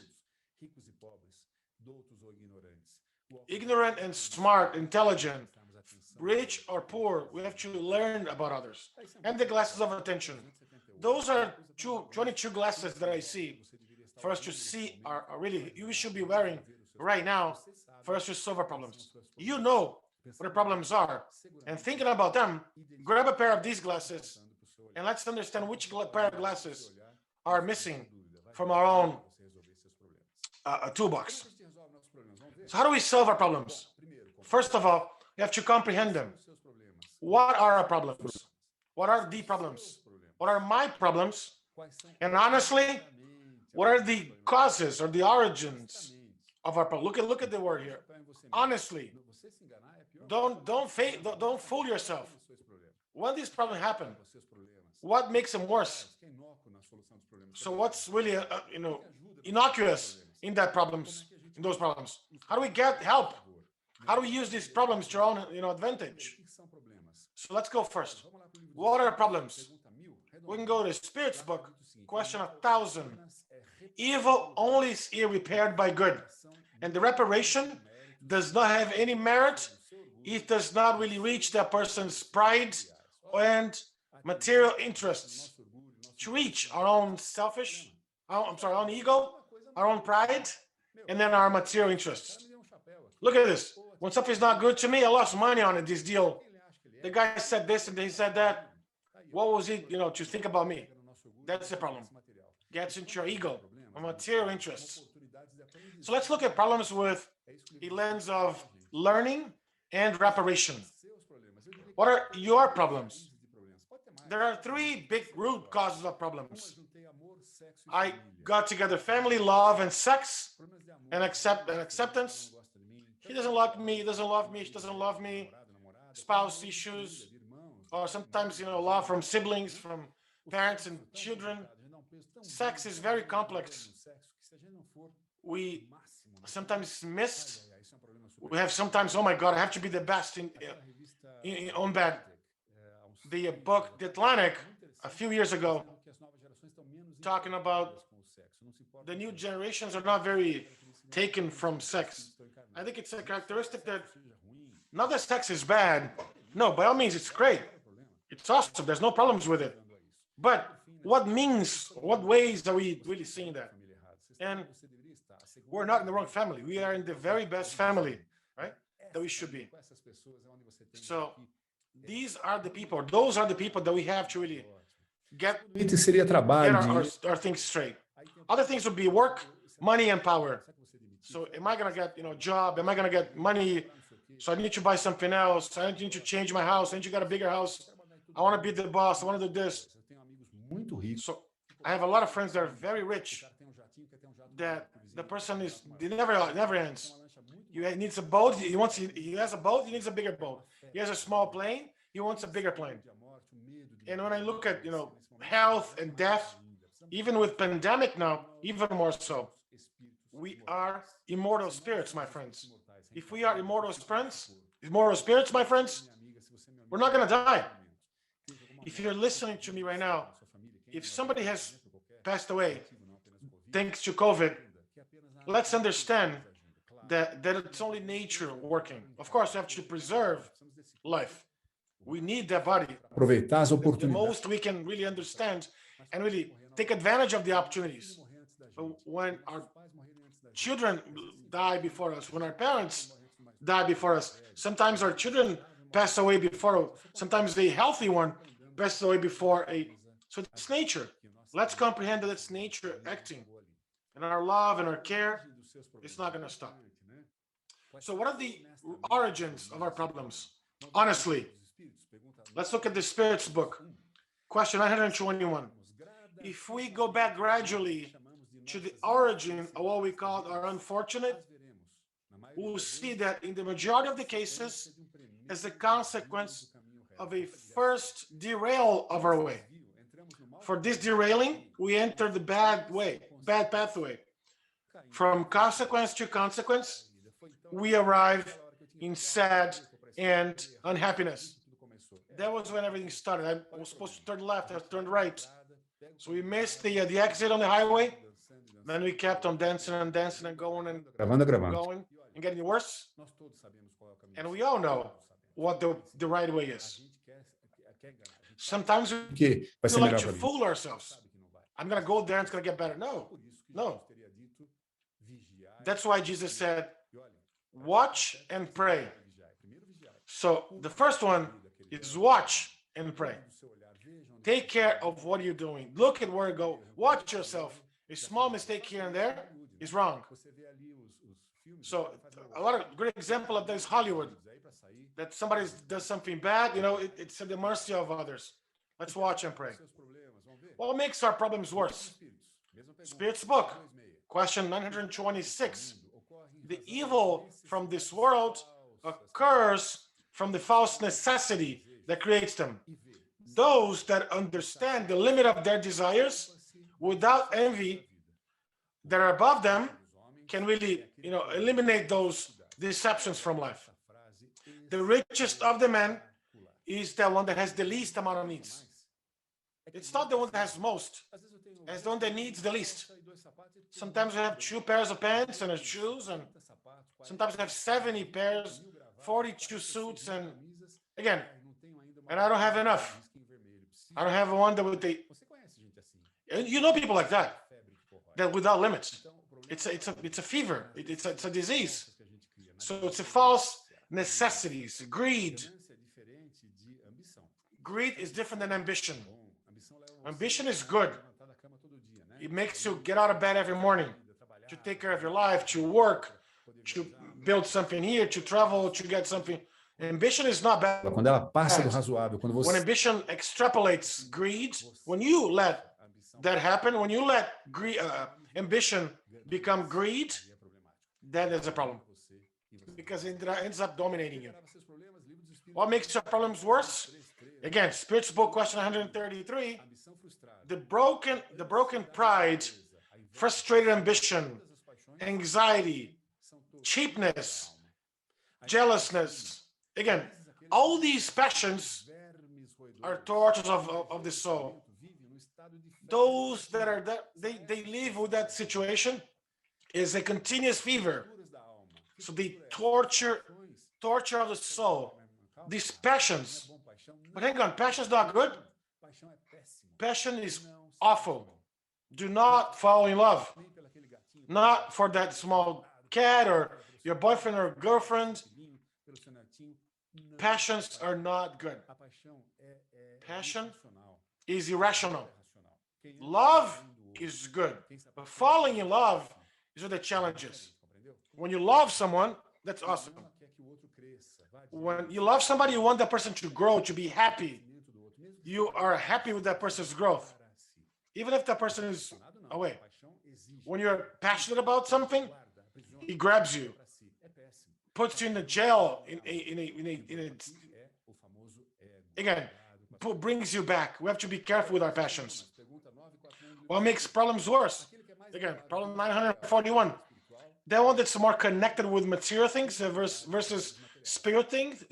Speaker 2: Ignorant and smart, intelligent, rich or poor, we have to learn about others. And the glasses of attention. Those are 22 glasses that I see for us to see are really, you should be wearing right now for us to solve our problems. You know what the problems are. And thinking about them, grab a pair of these glasses and let's understand which pair of glasses are missing from our own toolbox. So how do we solve our problems? First of all, you have to comprehend them. What are our problems? What are the problems? What are my problems? And honestly, what are the causes or the origins of our problem? Look at the word here. Honestly, don't fool yourself. When these problems happen, what makes them worse? So what's really innocuous in those problems? How do we get help? How do we use these problems to our own advantage? So let's go first. What are problems? We can go to the Spirit's book, question 1000. Evil only is repaired by good. And the reparation does not have any merit. It does not really reach that person's pride and material interests. To reach our own our own ego, our own pride, and then our material interests. Look at this. When something's not good to me, I lost money on it, this deal. The guy said this and he said that. What was it, to think about me? That's the problem. Gets into your ego, or material interests. So let's look at problems with a lens of learning and reparation. What are your problems? There are 3 big root causes of problems. I got together family, love, and sex, and acceptance. He doesn't like me, he doesn't love me, she doesn't love me. Spouse issues, or sometimes, love from siblings, from parents and children. Sex is very complex. We sometimes miss. We have sometimes, oh my God, I have to be the best on bed. The book, The Atlantic, a few years ago, talking about the new generations are not very taken from sex. I think it's a characteristic that, not that sex is bad. No, by all means, it's great. It's awesome. There's no problems with it. But what ways are we really seeing that? And we're not in the wrong family. We are in the very best family, right? That we should be. So those are the people that we have to really get our things straight. Other things would be work, money, and power. So am I going to get, job? Am I going to get money? So I need to buy something else. I need to change my house. I need to get a bigger house. I want to be the boss. I want to do this. So I have a lot of friends that are very rich, that the person never ends. He needs a boat. He has a boat. He needs a bigger boat. He has a small plane. He wants a bigger plane. And when I look at, health and death, even with pandemic now, even more so, we are immortal spirits, my friends. If we are immortal spirits, my friends, we're not going to die. If you're listening to me right now, if somebody has passed away thanks to COVID, let's understand that it's only nature working. Of course, we have to preserve life. We need that body. The most we can really understand and really take advantage of the opportunities. When our children die before us, when our parents die before us, sometimes our children pass away before, sometimes the healthy one passes away before so it's nature. Let's comprehend that it's nature acting. And our love and our care, it's not going to stop. So what are the origins of our problems? Honestly, let's look at the Spirit's book. Question 921. If we go back gradually to the origin of what we call our unfortunate, we'll see that in the majority of the cases, as a consequence of a first derail of our way. For this derailing, we enter the bad pathway. From consequence to consequence, we arrive in sad and unhappiness. That was when everything started. I was supposed to turn left, I turned right. So we missed the exit on the highway. Then we kept on dancing and dancing and going and going and getting worse. And we all know what the right way is. Sometimes we like to fool ourselves. I'm going to go there and it's going to get better. No. That's why Jesus said, watch and pray. So the first one is watch and pray. Take care of what you're doing. Look at where you go. Watch yourself. A small mistake here and there is wrong. So a lot of great example of this Hollywood, that somebody does something bad, it's at the mercy of others. Let's watch and pray. What makes our problems worse? Spirit's book, question 926. The evil from this world occurs from the false necessity that creates them. Those that understand the limit of their desires without envy that are above them can really, eliminate those deceptions from life. The richest of the men is the one that has the least amount of needs. It's not the one that has most, it's the one that needs the least. Sometimes we have 2 pairs of pants and shoes, and sometimes we have 70 pairs, 42 suits, and again, and I don't have enough. I don't have one that would take. You know people like that without limits. It's a fever. It's a disease. So it's a false necessities. Greed. Greed is different than ambition. Ambition is good. It makes you get out of bed every morning to take care of your life, to work, to build something here, to travel, to get something. Ambition is not bad.
Speaker 3: Quando ela passa do razoável, quando
Speaker 2: When ambition extrapolates greed, when you let that happen, when you let ambition become greed, that is a problem, because it ends up dominating you. What makes your problems worse? Again, Spirit's book, question 133. The broken pride, frustrated ambition, anxiety, cheapness, jealousness. Again, all these passions are tortures of the soul. Those that are they live with that situation is a continuous fever. So the torture of the soul. These passions. But hang on, passion is not good. Passion is awful. Do not fall in love. Not for that small cat or your boyfriend or girlfriend. Passions are not good. Passion is irrational. Love is good. But falling in love is what the challenge is. When you love someone, that's awesome. When you love somebody, you want that person to grow, to be happy. You are happy with that person's growth, even if that person is away. When you're passionate about something, he grabs you, puts you in the jail, again, brings you back. We have to be careful with our passions. What makes problems worse? Again, problem 941. That one that's more connected with material things versus spiritual things.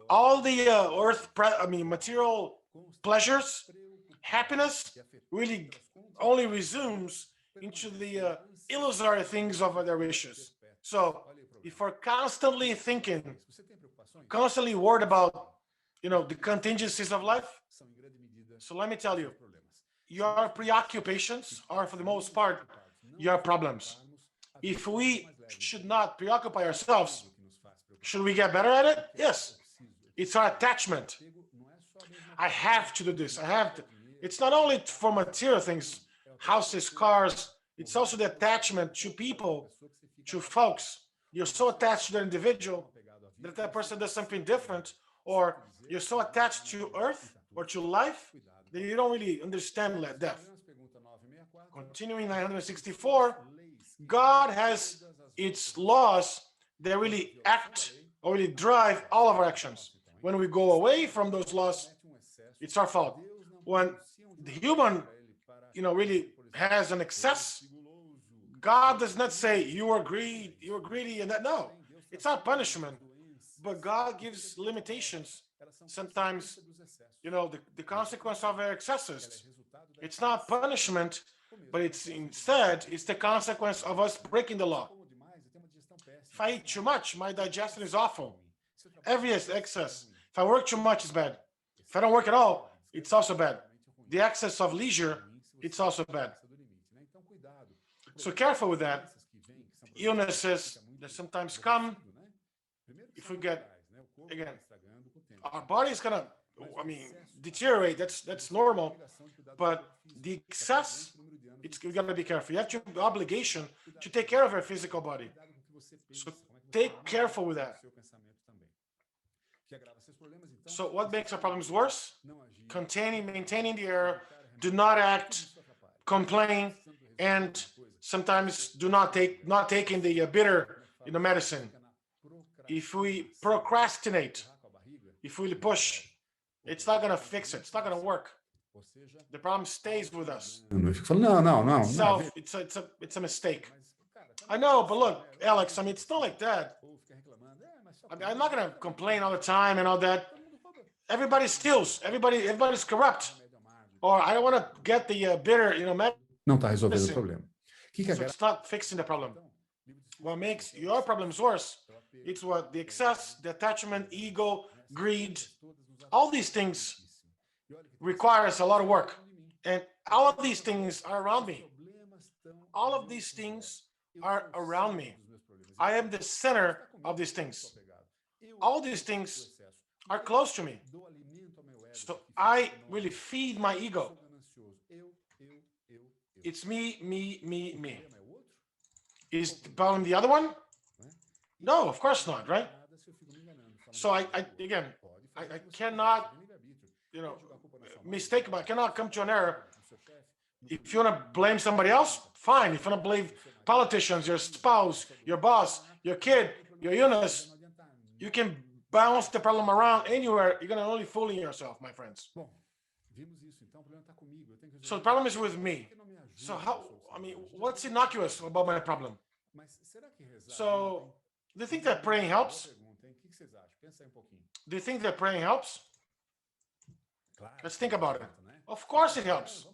Speaker 2: All the material pleasures, happiness really only resumes into the illusory things of other wishes. So if we're constantly thinking, constantly worried about, the contingencies of life, so let me tell you, your preoccupations are, for the most part, your problems. If we should not preoccupy ourselves, should we get better at it? Yes. It's our attachment. I have to do this. I have to. It's not only for material things, houses, cars. It's also the attachment to people, to folks. You're so attached to the individual that if that person does something different, or you're so attached to earth or to life that you don't really understand death. Continuing 964, God has its laws that really act or really drive all of our actions. When we go away from those laws, it's our fault. When the human, really has an excess, God does not say you are greedy, and that. No, it's not punishment, but God gives limitations. Sometimes, the consequence of our excesses. It's not punishment, but it's the consequence of us breaking the law. If I eat too much, my digestion is awful. Every excess. If I work too much, it's bad. If I don't work at all, it's also bad. The excess of leisure, it's also bad. So careful with that. Illnesses that sometimes come. If we get, again, our body is gonna, deteriorate. That's normal. But the excess, we gotta be careful. You have the obligation to take care of your physical body. So take careful with that. So what makes our problems worse? Maintaining the error, do not act, complain, and sometimes not taking the bitter medicine. If we procrastinate, if we push, it's not gonna fix it. It's not gonna work. The problem stays with us.
Speaker 3: No.
Speaker 2: It's a mistake. I know, but look, Alex, it's not like that. I'm not gonna complain all the time and all that. Everybody steals. Everybody's corrupt. Or I don't want to get the bitter, medicine.
Speaker 3: Não está resolvendo o problema.
Speaker 2: So it's not fixing the problem. What makes your problems worse? It's what the excess, the attachment, ego, greed, all these things requires a lot of work. And all of these things are around me. All of these things are around me. I am the center of these things. All these things are close to me. So I really feed my ego. It's me. Is the problem the other one? No, of course not, right? So I cannot, I cannot come to an error. If you want to blame somebody else, fine. If you want to blame politicians, your spouse, your boss, your kid, your illness, you can bounce the problem around anywhere. You're going to only fooling yourself, my friends. So the problem is with me. So what's innocuous about my problem? So do you think that praying helps? Do you think that praying helps? Let's think about it. Of course it helps.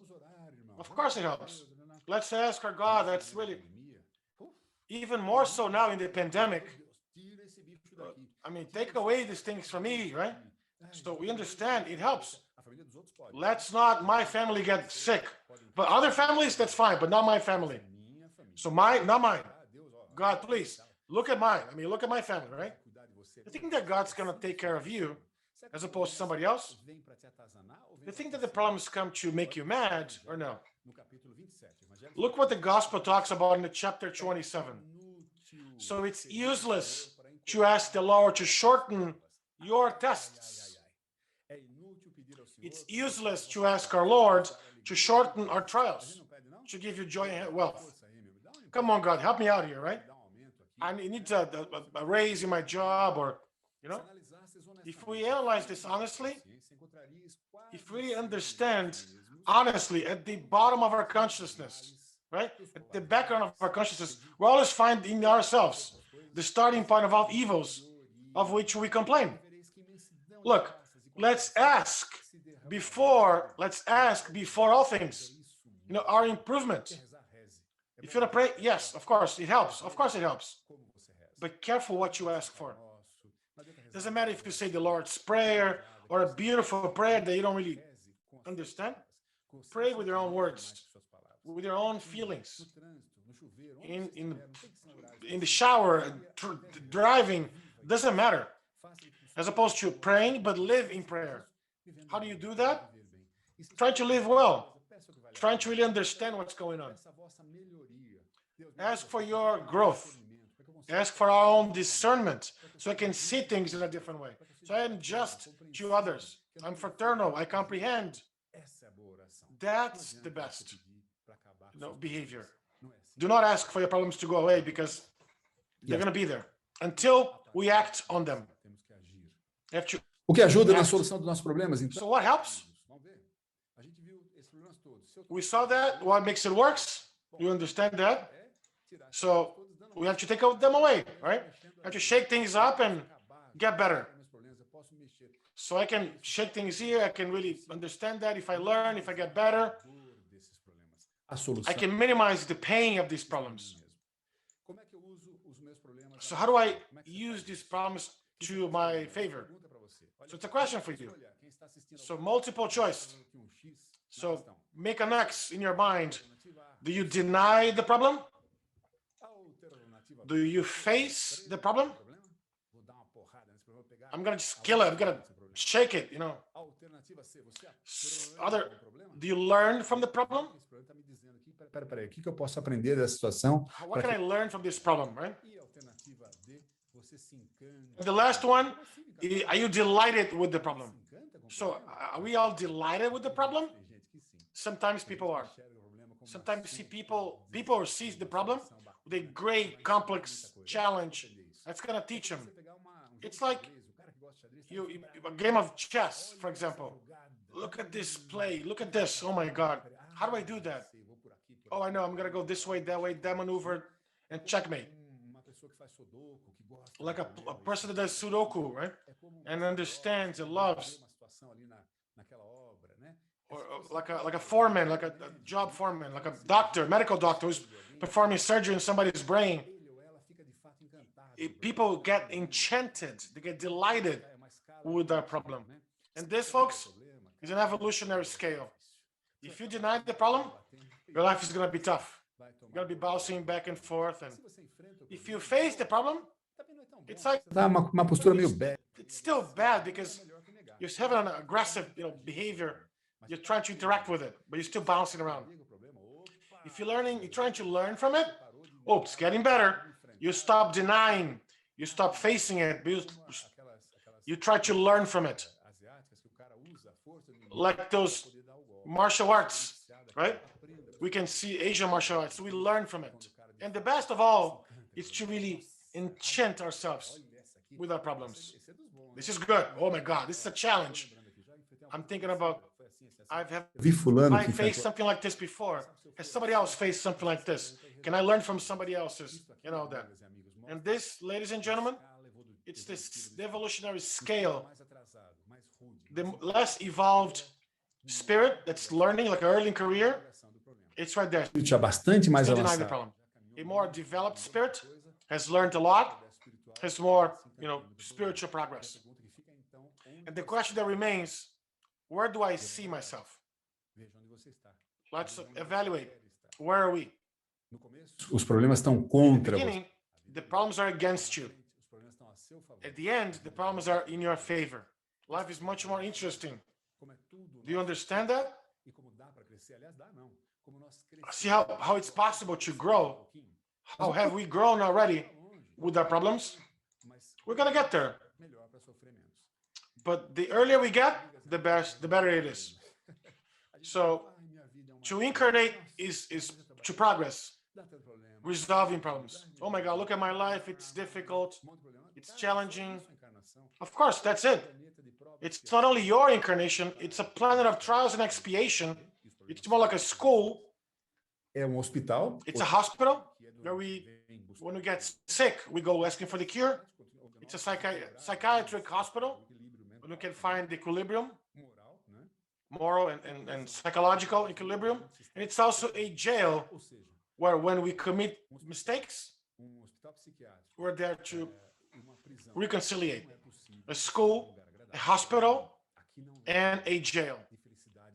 Speaker 2: Of course it helps. Let's ask our God. That's really even more so now in the pandemic. Take away these things from me, right? So we understand it helps. Let's not my family get sick. But other families, that's fine, but not my family. So not mine. God, please, look at mine. Look at my family, right? You think that God's going to take care of you as opposed to somebody else? You think that the problems come to make you mad or no? Look what the gospel talks about in the chapter 27. So it's useless to ask the Lord to shorten your tests. It's useless to ask our Lord to shorten our trials, to give you joy and wealth. Come on, God, help me out here, right? I need a raise in my job, or, if we analyze this honestly, if we understand honestly at the bottom of our consciousness, right? At the background of our consciousness, we always find in ourselves the starting point of all evils of which we complain. Look, let's ask before all things, our improvement. If you want to pray, yes, of course, it helps. Of course it helps. But careful what you ask for. It doesn't matter if you say the Lord's Prayer or a beautiful prayer that you don't really understand. Pray with your own words, with your own feelings. In the shower, driving, doesn't matter. As opposed to praying, but live in prayer. How do you do that? Try to live well. Trying to really understand what's going on. Ask for your growth. Ask for our own discernment so I can see things in a different way. So I am just to others. I'm fraternal. I comprehend. That's the best behavior. Do not ask for your problems to go away because they're going to be there until we act on them. You have to
Speaker 3: O que ajuda na solução dos nossos problemas, então?
Speaker 2: So what helps? We saw that. What makes it works? You understand that? So we have to take them away, right? We have to shake things up and get better. So I can shake things here. I can really understand that if I learn, if I get better, I can minimize the pain of these problems. So how do I use these problems to my favor? So it's a question for you. So multiple choice. So make an X in your mind. Do you deny the problem? Do you face the problem? I'm going to just kill it. I'm going to shake it, Do you learn from the problem?
Speaker 3: Peraí, o que eu posso aprender dessa situação?
Speaker 2: What can I learn from this problem, right? The last one, are you delighted with the problem? So are we all delighted with the problem? Sometimes people are. Sometimes see people sees the problem with a great complex challenge that's going to teach them. It's like a game of chess, for example. Look at this play. Look at this. Oh my God. How do I do that? Oh, I know. I'm going to go this way, that maneuver, and checkmate. Like a person that does Sudoku, right? And understands and loves. Or like a foreman, like a job foreman, like a doctor, medical doctor who's performing surgery in somebody's brain. People get enchanted. They get delighted with that problem. And this, folks, is an evolutionary scale. If you deny the problem, your life is going to be tough. You're going to be bouncing back and forth. And if you face the problem, it's like
Speaker 3: uma postura meio bad.
Speaker 2: It's still bad because you're having an aggressive, behavior. You're trying to interact with it, but you're still bouncing around. If you're trying to learn from it. Oh, it's getting better. You stop denying. You stop facing it. You try to learn from it. Like those martial arts, right? We can see Asian martial arts. We learn from it. And the best of all is to really enchant ourselves with our problems. This is good. Oh my God, this is a challenge. I'm thinking about, I faced something like this before. Has somebody else faced something like this? Can I learn from somebody else's? That. And this, ladies and gentlemen, it's the evolutionary scale. The less evolved spirit that's learning, like an early career, it's right there.
Speaker 3: Bastante mais avançado.
Speaker 2: A more developed spirit has learned a lot, has more, spiritual progress. And the question that remains, where do I see myself? Let's evaluate. Where are we?
Speaker 3: Os problemas estão contra você.
Speaker 2: The problems are against you. At the end, the problems are in your favor. Life is much more interesting. Do you understand that? See how it's possible to grow? How have we grown already with our problems? We're going to get there. But the earlier we get, the better it is. So to incarnate is to progress, resolving problems. Oh my God, look at my life. It's difficult. It's challenging. Of course, that's it. It's not only your incarnation, it's a planet of trials and expiation. It's more like a school.
Speaker 3: Hospital.
Speaker 2: It's a hospital where when we get sick, we go asking for the cure. It's a psychiatric hospital when we can find the equilibrium, moral and psychological equilibrium. And it's also a jail where when we commit mistakes, we're there to reconciliate. A school, a hospital, and a jail.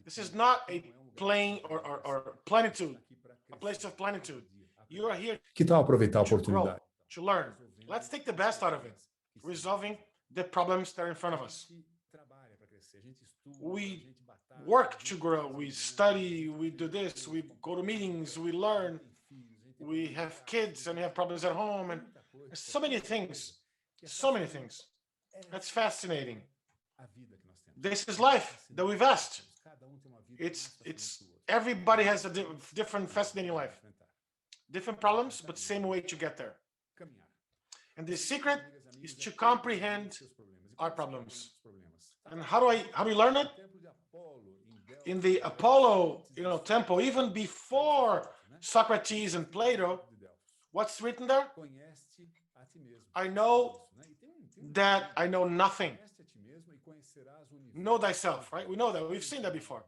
Speaker 2: This is not a plane or plenitude, a place of plenitude. You are here
Speaker 3: que tal aproveitar a oportunidade?
Speaker 2: To learn. Let's take the best out of it, resolving the problems that are in front of us. We work to grow, we study, we do this, we go to meetings, we learn, we have kids and we have problems at home, and so many things. That's fascinating. This is life that we've asked. It's everybody has a different fascinating life. Different problems, but same way to get there. And the secret is to comprehend our problems. And how do we learn it? In the Apollo, temple, even before Socrates and Plato, what's written there? I know that I know nothing. Know thyself, right? We know that. We've seen that before.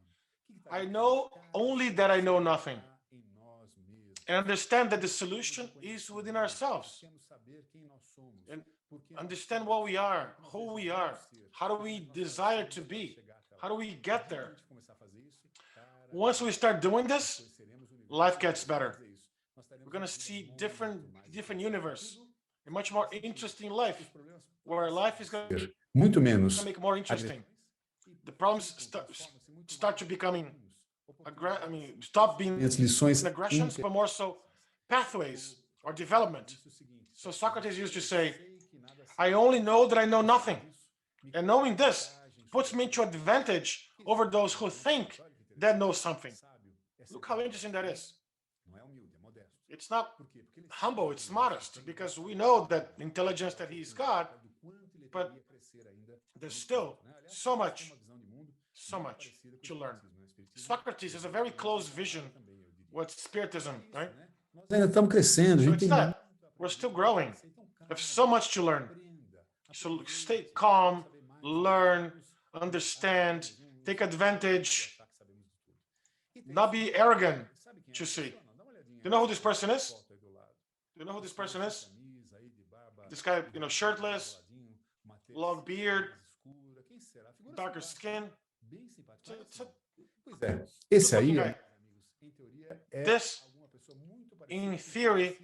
Speaker 2: I know only that I know nothing. And understand that the solution is within ourselves. And understand what we are, who we are. How do we desire to be? How do we get there? Once we start doing this, life gets better. We're going to see different universe, a much more interesting life, where life is going to
Speaker 3: muito menos
Speaker 2: make more interesting. The problems start to becoming, stop being aggressions, but more so pathways or development. So Socrates used to say, I only know that I know nothing. And knowing this puts me into advantage over those who think that know something. Look how interesting that is. It's not humble, it's modest, because we know that intelligence that he's got, but there's still so much to learn. Socrates has a very close vision with Spiritism, right?
Speaker 3: Ainda estamos crescendo,
Speaker 2: so it's that. We're still growing. We have so much to learn. So stay calm, learn, understand, take advantage, not be arrogant to see. Do you know who this person is? Do you know who this person is? This guy, shirtless, long beard, darker skin.
Speaker 3: Esse aí,
Speaker 2: this, in theory,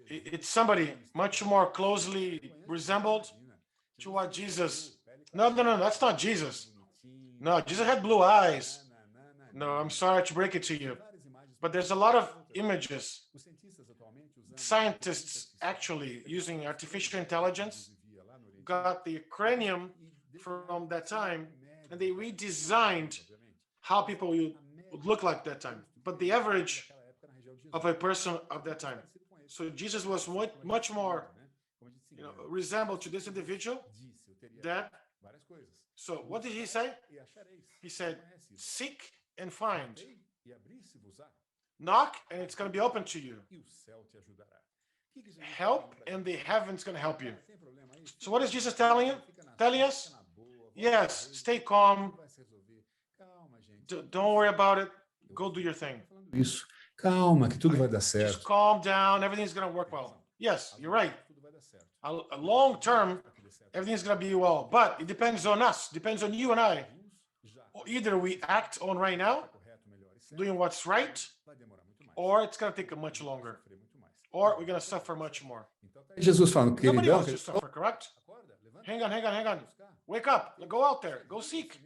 Speaker 2: it's somebody much more closely resembled to what Jesus. No, that's not Jesus. No, Jesus had blue eyes. No, I'm sorry to break it to you, but there's a lot of images. Scientists actually using artificial intelligence got the cranium from that time, and they redesigned how people would look like that time. But the average of a person of that time. So Jesus was much more, resembled to this individual. So what did he say? He said, seek and find. Knock, and it's going to be open to you. Help, and the heaven's going to help you. So what is Jesus telling you? Telling us? Yes, stay calm. Don't worry about it. Go do your thing.
Speaker 3: Isso. Calma, que tudo vai dar certo.
Speaker 2: Just calm down. Everything's going to work well. Yes, you're right. A long term, everything's going to be well. But it depends on us. Depends on you and I. Either we act on right now, doing what's right, or it's going to take much longer. Or we're going to suffer much more.
Speaker 3: Jesus falando, queridão,
Speaker 2: nobody wants to suffer, correct? Hang on. Wake up. Go out there. Go seek.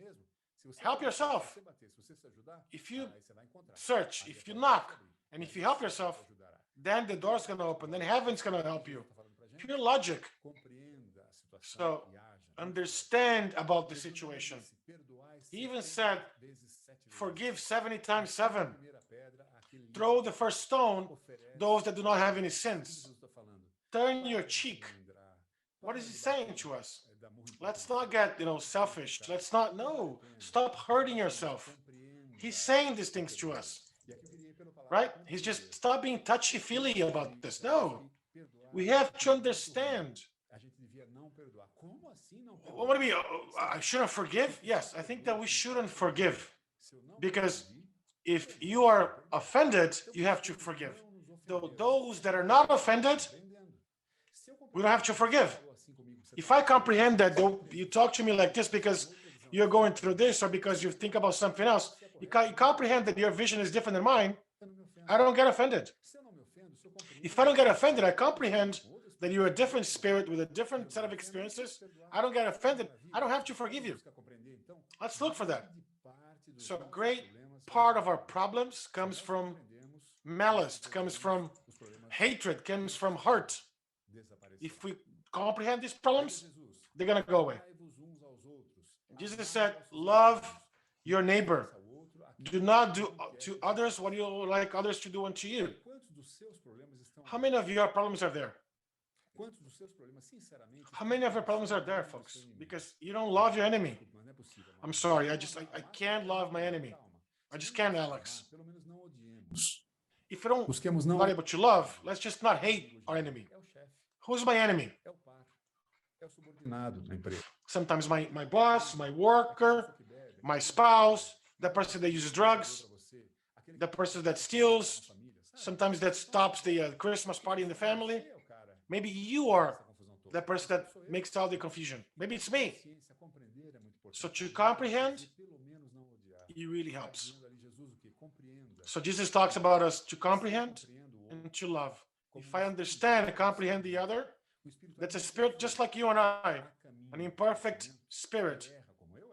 Speaker 2: Help yourself. If you search, if you knock, and if you help yourself, then the door's going to open. Then heaven's going to help you. Pure logic. So understand about the situation. He even said, forgive 70 times 7. Throw the first stone, those that do not have any sins. Turn your cheek. What is he saying to us? Let's not get, selfish. Let's not, no. Stop hurting yourself. He's saying these things to us, right? He's just, stop being touchy-feely about this. No. We have to understand. What do we, I shouldn't forgive? Yes, I think that we shouldn't forgive. Because if you are offended, you have to forgive. Those that are not offended, we don't have to forgive. If I comprehend that you talk to me like this because you're going through this or because you think about something else, you comprehend that your vision is different than mine, I don't get offended. If I don't get offended, I comprehend that you're a different spirit with a different set of experiences. I don't get offended. I don't have to forgive you. Let's look for that. So a great part of our problems comes from malice, comes from hatred, comes from hurt. If we comprehend these problems, they're going to go away. Jesus said, love your neighbor. Do not do to others what you like others to do unto you. How many of your problems are there? How many of your problems are there, folks? Because you don't love your enemy. I'm sorry, I can't love my enemy. I just can't, Alex. If you don't not able to love, let's just not hate our enemy. Who's my enemy? Sometimes my boss, my worker, my spouse, the person that uses drugs, the person that steals, sometimes that stops the Christmas party in the family. Maybe you are the person that makes all the confusion. Maybe it's me. So to comprehend, it really helps. So Jesus talks about us to comprehend and to love. If I understand and comprehend the other, that's a spirit just like you and I, an imperfect spirit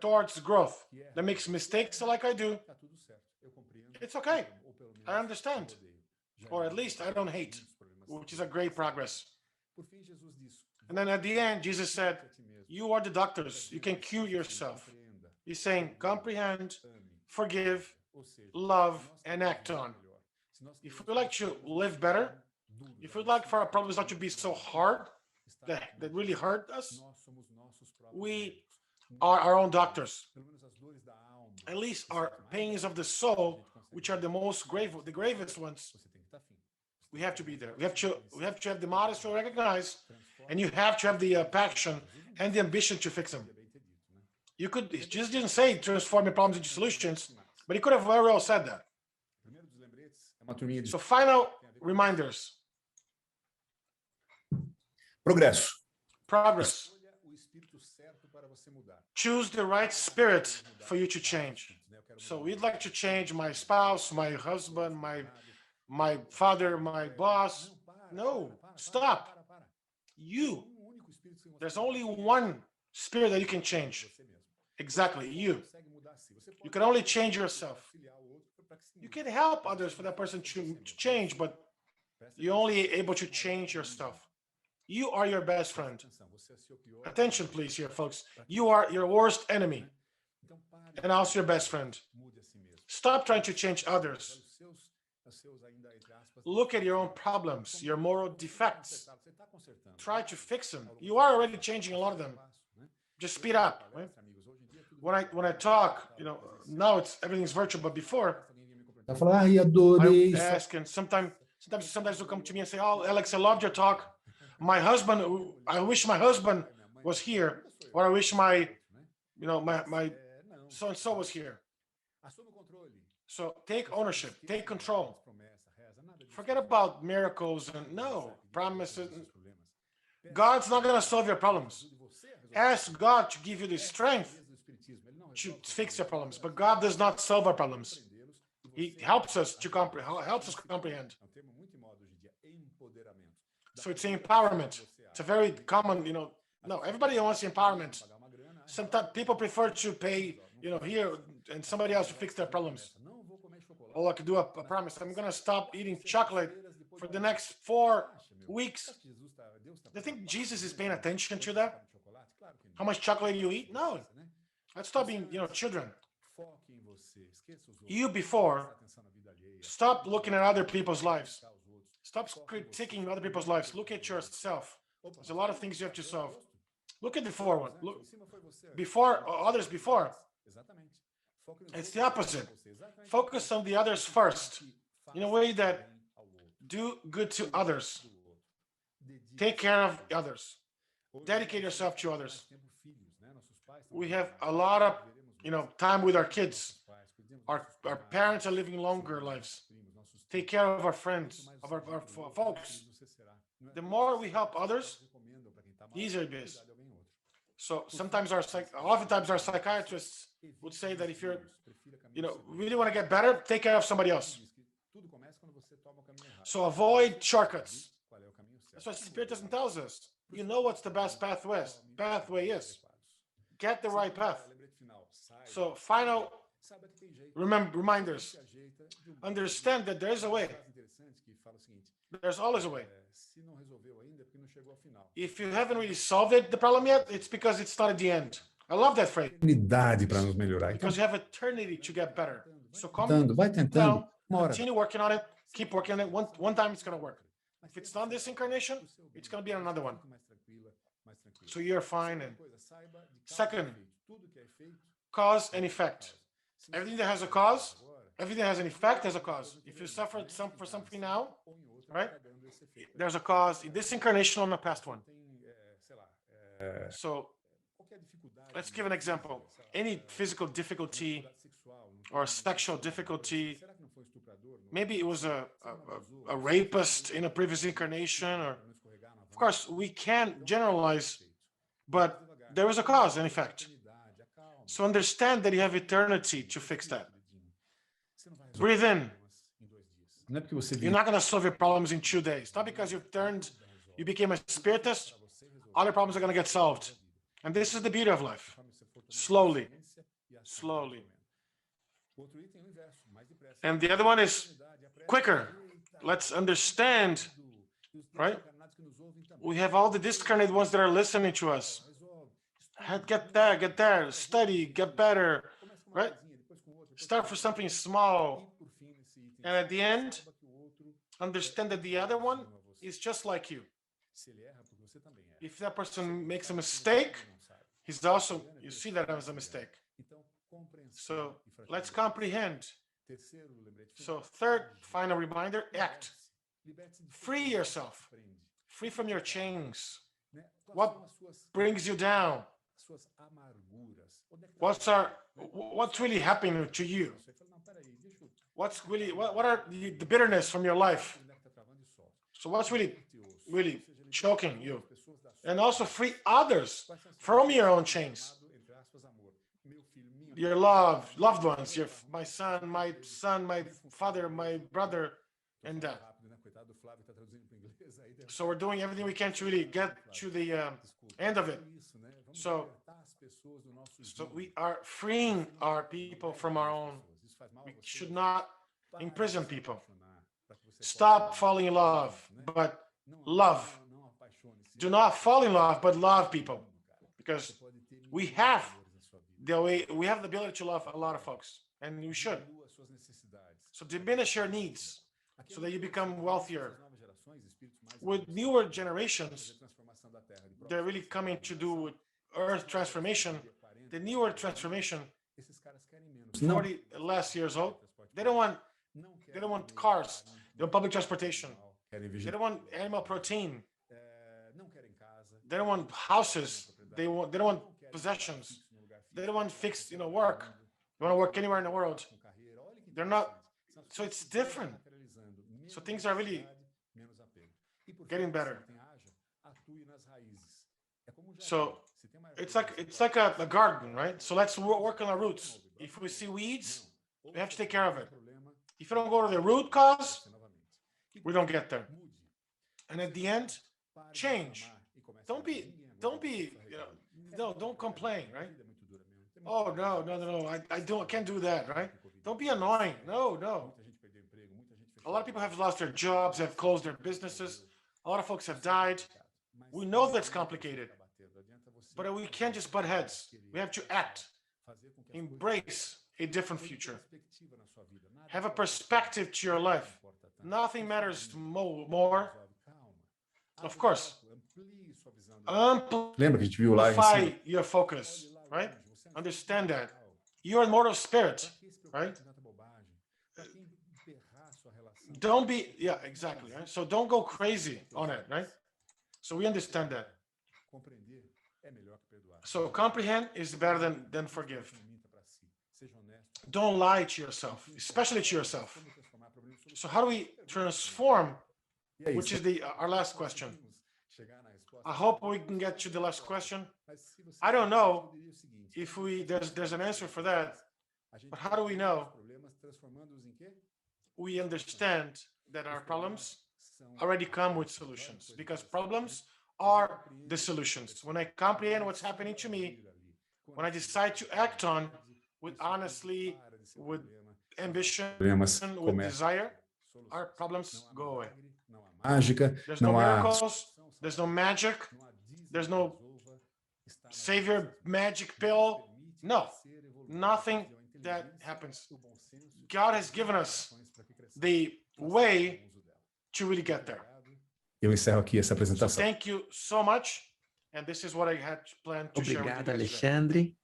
Speaker 2: towards growth that makes mistakes like I do. It's okay. I understand. Or at least I don't hate, which is a great progress. And then at the end, Jesus said, you are the doctors. You can cure yourself. He's saying, comprehend, forgive, love, and act on. If we like to live better, if we'd like for our problems not to be so hard, that really hurt us, we are our own doctors. At least our pains of the soul, which are the gravest ones, we have to be there. We have to have the modesty to recognize, and you have to have the passion and the ambition to fix them. You could just didn't say transforming problems into solutions, but he could have very well said that. So final reminders. Progress. Choose the right spirit for you to change. So we'd like to change my spouse, my husband, my father, my boss. No, stop. There's only one spirit that you can change. Exactly, you. You can only change yourself. You can help others for that person to change, but you're only able to change yourself. You are your best friend. Attention, please, here, folks. You are your worst enemy and also your best friend. Stop trying to change others. Look at your own problems, your moral defects. Try to fix them. You are already changing a lot of them. Just speed up. Right? When I talk, now everything's virtual, but before, I ask, and sometimes they'll come to me and say, "Oh, Alex, I loved your talk. My husband, I wish my husband was here, or I wish my so and so was here." So take ownership, take control. Forget about miracles and promises. God's not going to solve your problems. Ask God to give you the strength to fix your problems, but God does not solve our problems. He helps us to comprehend. So it's empowerment. It's a very common, everybody wants empowerment. Sometimes people prefer to pay, here and somebody else to fix their problems. Oh, I could do a promise. I'm going to stop eating chocolate for the next 4 weeks. Do you think Jesus is paying attention to that? How much chocolate you eat? No. Let's stop being, children. Stop looking at other people's lives. Stop critiquing other people's lives. Look at yourself. There's a lot of things you have to solve. Look at the forward. Look before others before. It's the opposite. Focus on the others first, in a way that do good to others. Take care of others. Dedicate yourself to others. We have a lot of, time with our kids. Our parents are living longer lives. Take care of our friends, of our folks. The more we help others, the easier it is. So oftentimes our psychiatrists would say that if you're, really want to get better, take care of somebody else. So avoid shortcuts. That's what Spiritism tells us. You know what's the best pathway is. Get the right path. So final reminders. Understand that there is a way. There's always a way. If you haven't really solved it, the problem yet, it's because it's not at the end. I love that phrase.
Speaker 3: Eternidade para nos melhorar.
Speaker 2: Because you have eternity to get better. So
Speaker 3: Vai tentando.
Speaker 2: Continue working on it. Keep working on it. One time it's going to work. If it's not this incarnation, it's going to be another one. So you're fine. And second, cause and effect. Everything that has a cause, everything that has an effect has a cause. If you suffer for something now, right? There's a cause in this incarnation or in the past one. So let's give an example. Any physical difficulty or sexual difficulty, maybe it was a rapist in a previous incarnation, or of course we can't generalize, but there is a cause and effect. So understand that you have eternity to fix that. Breathe in. You're not going to solve your problems in 2 days. Not because you became a spiritist, all your problems are going to get solved. And this is the beauty of life. Slowly. Slowly. And the other one is quicker. Let's understand, right? We have all the discarnated ones that are listening to us. Get there, study, get better, right? Start for something small. And at the end, understand that the other one is just like you. If that person makes a mistake, he's also, you see that as a mistake. So let's comprehend. So third, final reminder, act. Free yourself. Free from your chains. What brings you down? What's really happening to you? What are the bitterness from your life? So what's really choking you? And also free others from your own chains. Your loved ones, my son, my father, my brother, and that. So we're doing everything we can to really get to the end of it. So we are freeing our people from our own. We should not imprison people. Stop falling in love, but love. Do not fall in love, but love people. Because we have the ability to love a lot of folks, and you should. So diminish your needs so that you become wealthier. With newer generations, they're really coming to do with earth transformation. The newer transformation, 40 less years old, they don't want cars, they want public transportation. They don't want animal protein. They don't want houses. They don't want possessions. They don't want fixed, work. They want to work anywhere in the world. They're not. So it's different. So things are really getting better. So it's like a garden, right? So let's work on our roots. If we see weeds, we have to take care of it. If you don't go to the root cause, we don't get there. And at the end, change. Don't complain, right? Oh, no. I can't do that, right? Don't be annoying. No. A lot of people have lost their jobs, have closed their businesses. A lot of folks have died. We know that's complicated, but we can't just butt heads. We have to act, embrace a different future, have a perspective to your life. Nothing matters more. Of course, amplify your focus, right? Understand that you're a mortal spirit, right? Don't be, exactly, right? So don't go crazy on it, right? So we understand that. So comprehend is better than forgive. Don't lie to yourself, especially to yourself. So how do we transform, which is our last question? I hope we can get to the last question. I don't know if there's an answer for that, but how do we know? We understand that our problems already come with solutions, because problems are the solutions. When I comprehend what's happening to me, when I decide to act on with honestly, with ambition, with desire, our problems go away.
Speaker 3: mágica,
Speaker 2: There's
Speaker 3: não
Speaker 2: no
Speaker 3: há
Speaker 2: miracles, there's no magic, there's no savior magic pill. No, nothing that happens. God has given us the way to really get there.
Speaker 3: Eu encerro aqui essa
Speaker 2: So
Speaker 3: apresentação.
Speaker 2: thank you so much, and this is what I had planned to share with you
Speaker 4: Obrigado,
Speaker 2: guys today.
Speaker 4: Alexandre.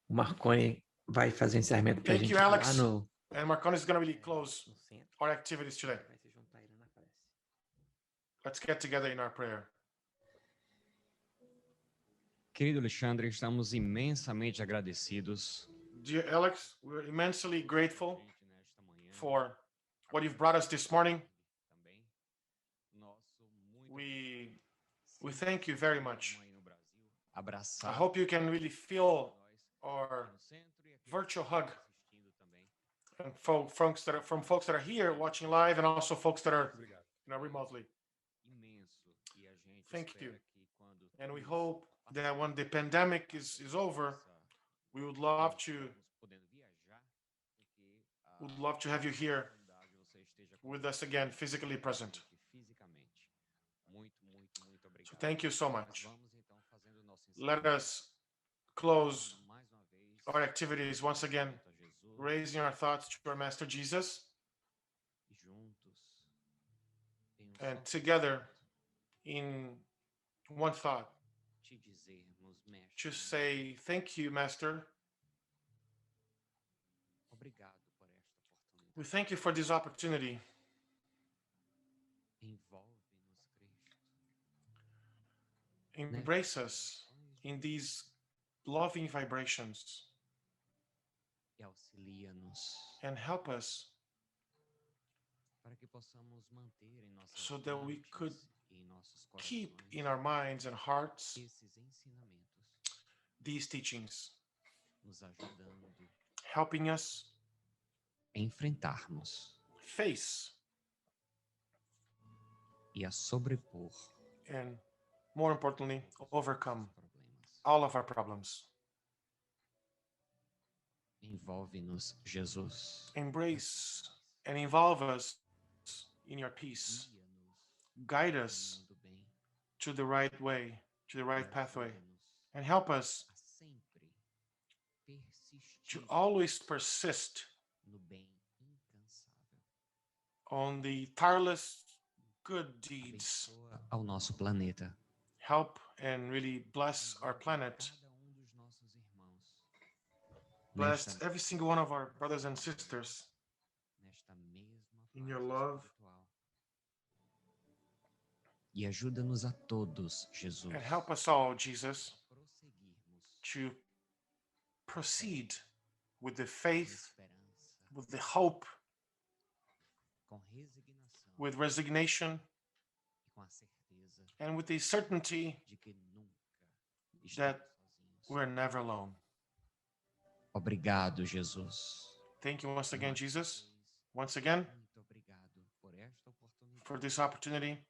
Speaker 4: O Marconi vai fazer o encerramento para a
Speaker 2: Thank
Speaker 4: gente
Speaker 2: you,
Speaker 4: lá
Speaker 2: Alex.
Speaker 4: no
Speaker 2: And Marconi is going to really close
Speaker 4: centro.
Speaker 2: our activities today.
Speaker 4: Vai se juntar aí na prece.
Speaker 2: Let's get together in our prayer.
Speaker 1: Querido Alexandre, estamos imensamente agradecidos
Speaker 2: Dear Alex, we're immensely grateful
Speaker 1: nesta manhã.
Speaker 2: for what you've brought us this morning.
Speaker 1: Também. Nosso muito
Speaker 2: We thank you very much.
Speaker 1: aí no Brasil.
Speaker 2: I
Speaker 1: Abraçar
Speaker 2: hope you can really feel
Speaker 1: nós
Speaker 2: our
Speaker 1: no centro e aqueles
Speaker 2: virtual
Speaker 1: que estão
Speaker 2: hug.
Speaker 1: assistindo também.
Speaker 2: And folks that are here watching live, and also folks that are remotely.
Speaker 1: Imenso. E a gente
Speaker 2: Thank
Speaker 1: espera
Speaker 2: you.
Speaker 1: que quando
Speaker 2: And we
Speaker 1: tudo
Speaker 2: hope
Speaker 1: isso
Speaker 2: that when the pandemic is over, we would love to
Speaker 1: podendo viajar, porque
Speaker 2: would love to have you here
Speaker 1: oportunidade você esteja
Speaker 2: with us again, physically present.
Speaker 1: fisicamente. Muito obrigado.
Speaker 2: So thank you so much.
Speaker 1: Vamos então fazendo o nosso
Speaker 2: Let us close
Speaker 1: mais uma vez
Speaker 2: our activities once again,
Speaker 1: a Jesus
Speaker 2: raising our thoughts to our Master Jesus,
Speaker 1: e juntos em
Speaker 2: and
Speaker 1: só
Speaker 2: together in one thought,
Speaker 1: te dizermos, mestre,
Speaker 2: to say thank you, Master.
Speaker 1: obrigado por esta oportunidade.
Speaker 2: We thank you for this opportunity.
Speaker 1: Envolve-nos, Cristo.
Speaker 2: Embrace us in these loving vibrations
Speaker 1: E auxilia-nos
Speaker 2: and help us
Speaker 1: para que possamos manter em nossas
Speaker 2: so that we
Speaker 1: mentes
Speaker 2: could
Speaker 1: e em nossos
Speaker 2: keep
Speaker 1: corações
Speaker 2: in our minds and hearts
Speaker 1: esses ensinamentos,
Speaker 2: these teachings,
Speaker 1: nos ajudando
Speaker 2: helping us
Speaker 1: a enfrentarmos
Speaker 2: face
Speaker 1: e a sobrepor
Speaker 2: and, more importantly, overcome
Speaker 1: os problemas.
Speaker 2: all of our problems.
Speaker 1: Envolve-nos, Jesus.
Speaker 2: Embrace and involve us in your peace.
Speaker 1: Guia-nos
Speaker 2: Guide
Speaker 1: no
Speaker 2: us
Speaker 1: mundo bem
Speaker 2: to the right way, to the
Speaker 1: e
Speaker 2: right pathway,
Speaker 1: ajuda-nos
Speaker 2: and help us
Speaker 1: a sempre
Speaker 2: to
Speaker 1: persistir
Speaker 2: always persist
Speaker 1: no bem incansável.
Speaker 2: on the tireless good deeds.
Speaker 1: Abençoa ao nosso planeta.
Speaker 2: Help and really bless our planet.
Speaker 1: Cada dos nossos irmãos.
Speaker 2: Bless
Speaker 1: Nesta,
Speaker 2: every single one of our brothers and sisters
Speaker 1: nesta mesma
Speaker 2: in your
Speaker 1: fase
Speaker 2: love.
Speaker 1: espiritual. E ajuda-nos a todos, Jesus,
Speaker 2: And help us all, Jesus,
Speaker 1: prosseguirmos
Speaker 2: to proceed with the
Speaker 1: com
Speaker 2: faith,
Speaker 1: esperança,
Speaker 2: with the hope,
Speaker 1: com resignação
Speaker 2: with resignation,
Speaker 1: e com a certeza
Speaker 2: and with the certainty
Speaker 1: de que nunca
Speaker 2: that
Speaker 1: estamos sozinhos.
Speaker 2: we're never alone.
Speaker 1: Obrigado, Jesus.
Speaker 2: Thank you once again,
Speaker 1: Mais uma
Speaker 2: Jesus.
Speaker 1: vez,
Speaker 2: Once again,
Speaker 1: muito obrigado por esta oportunidade
Speaker 2: for this opportunity.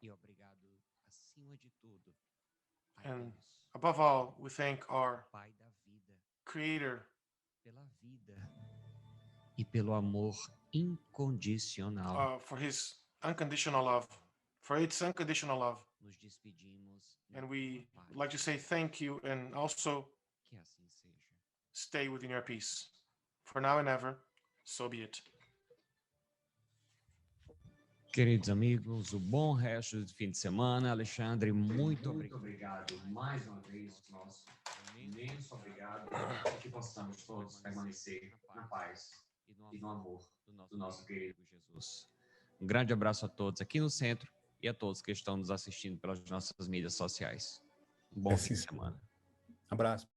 Speaker 1: e obrigado, acima de tudo, a
Speaker 2: And
Speaker 1: Deus,
Speaker 2: above all, we thank our
Speaker 1: Pai da vida,
Speaker 2: Creator
Speaker 1: pela vida e pelo amor incondicional.
Speaker 2: for His unconditional love, for its unconditional love.
Speaker 1: Nos despedimos na
Speaker 2: And we
Speaker 1: tua
Speaker 2: would like to
Speaker 1: paz.
Speaker 2: say thank you and also
Speaker 1: Que assim seja.
Speaker 2: stay within your peace. For now and ever, so be it.
Speaker 1: Queridos amigos, o bom resto do fim de semana. Alexandre, muito obrigado mais uma vez, nosso imenso obrigado, e que possamos todos permanecer na paz e no amor do nosso querido Jesus. Um grande abraço a todos aqui no centro e a todos que estão nos assistindo pelas nossas mídias sociais. Um bom fim de semana.
Speaker 3: Abraço.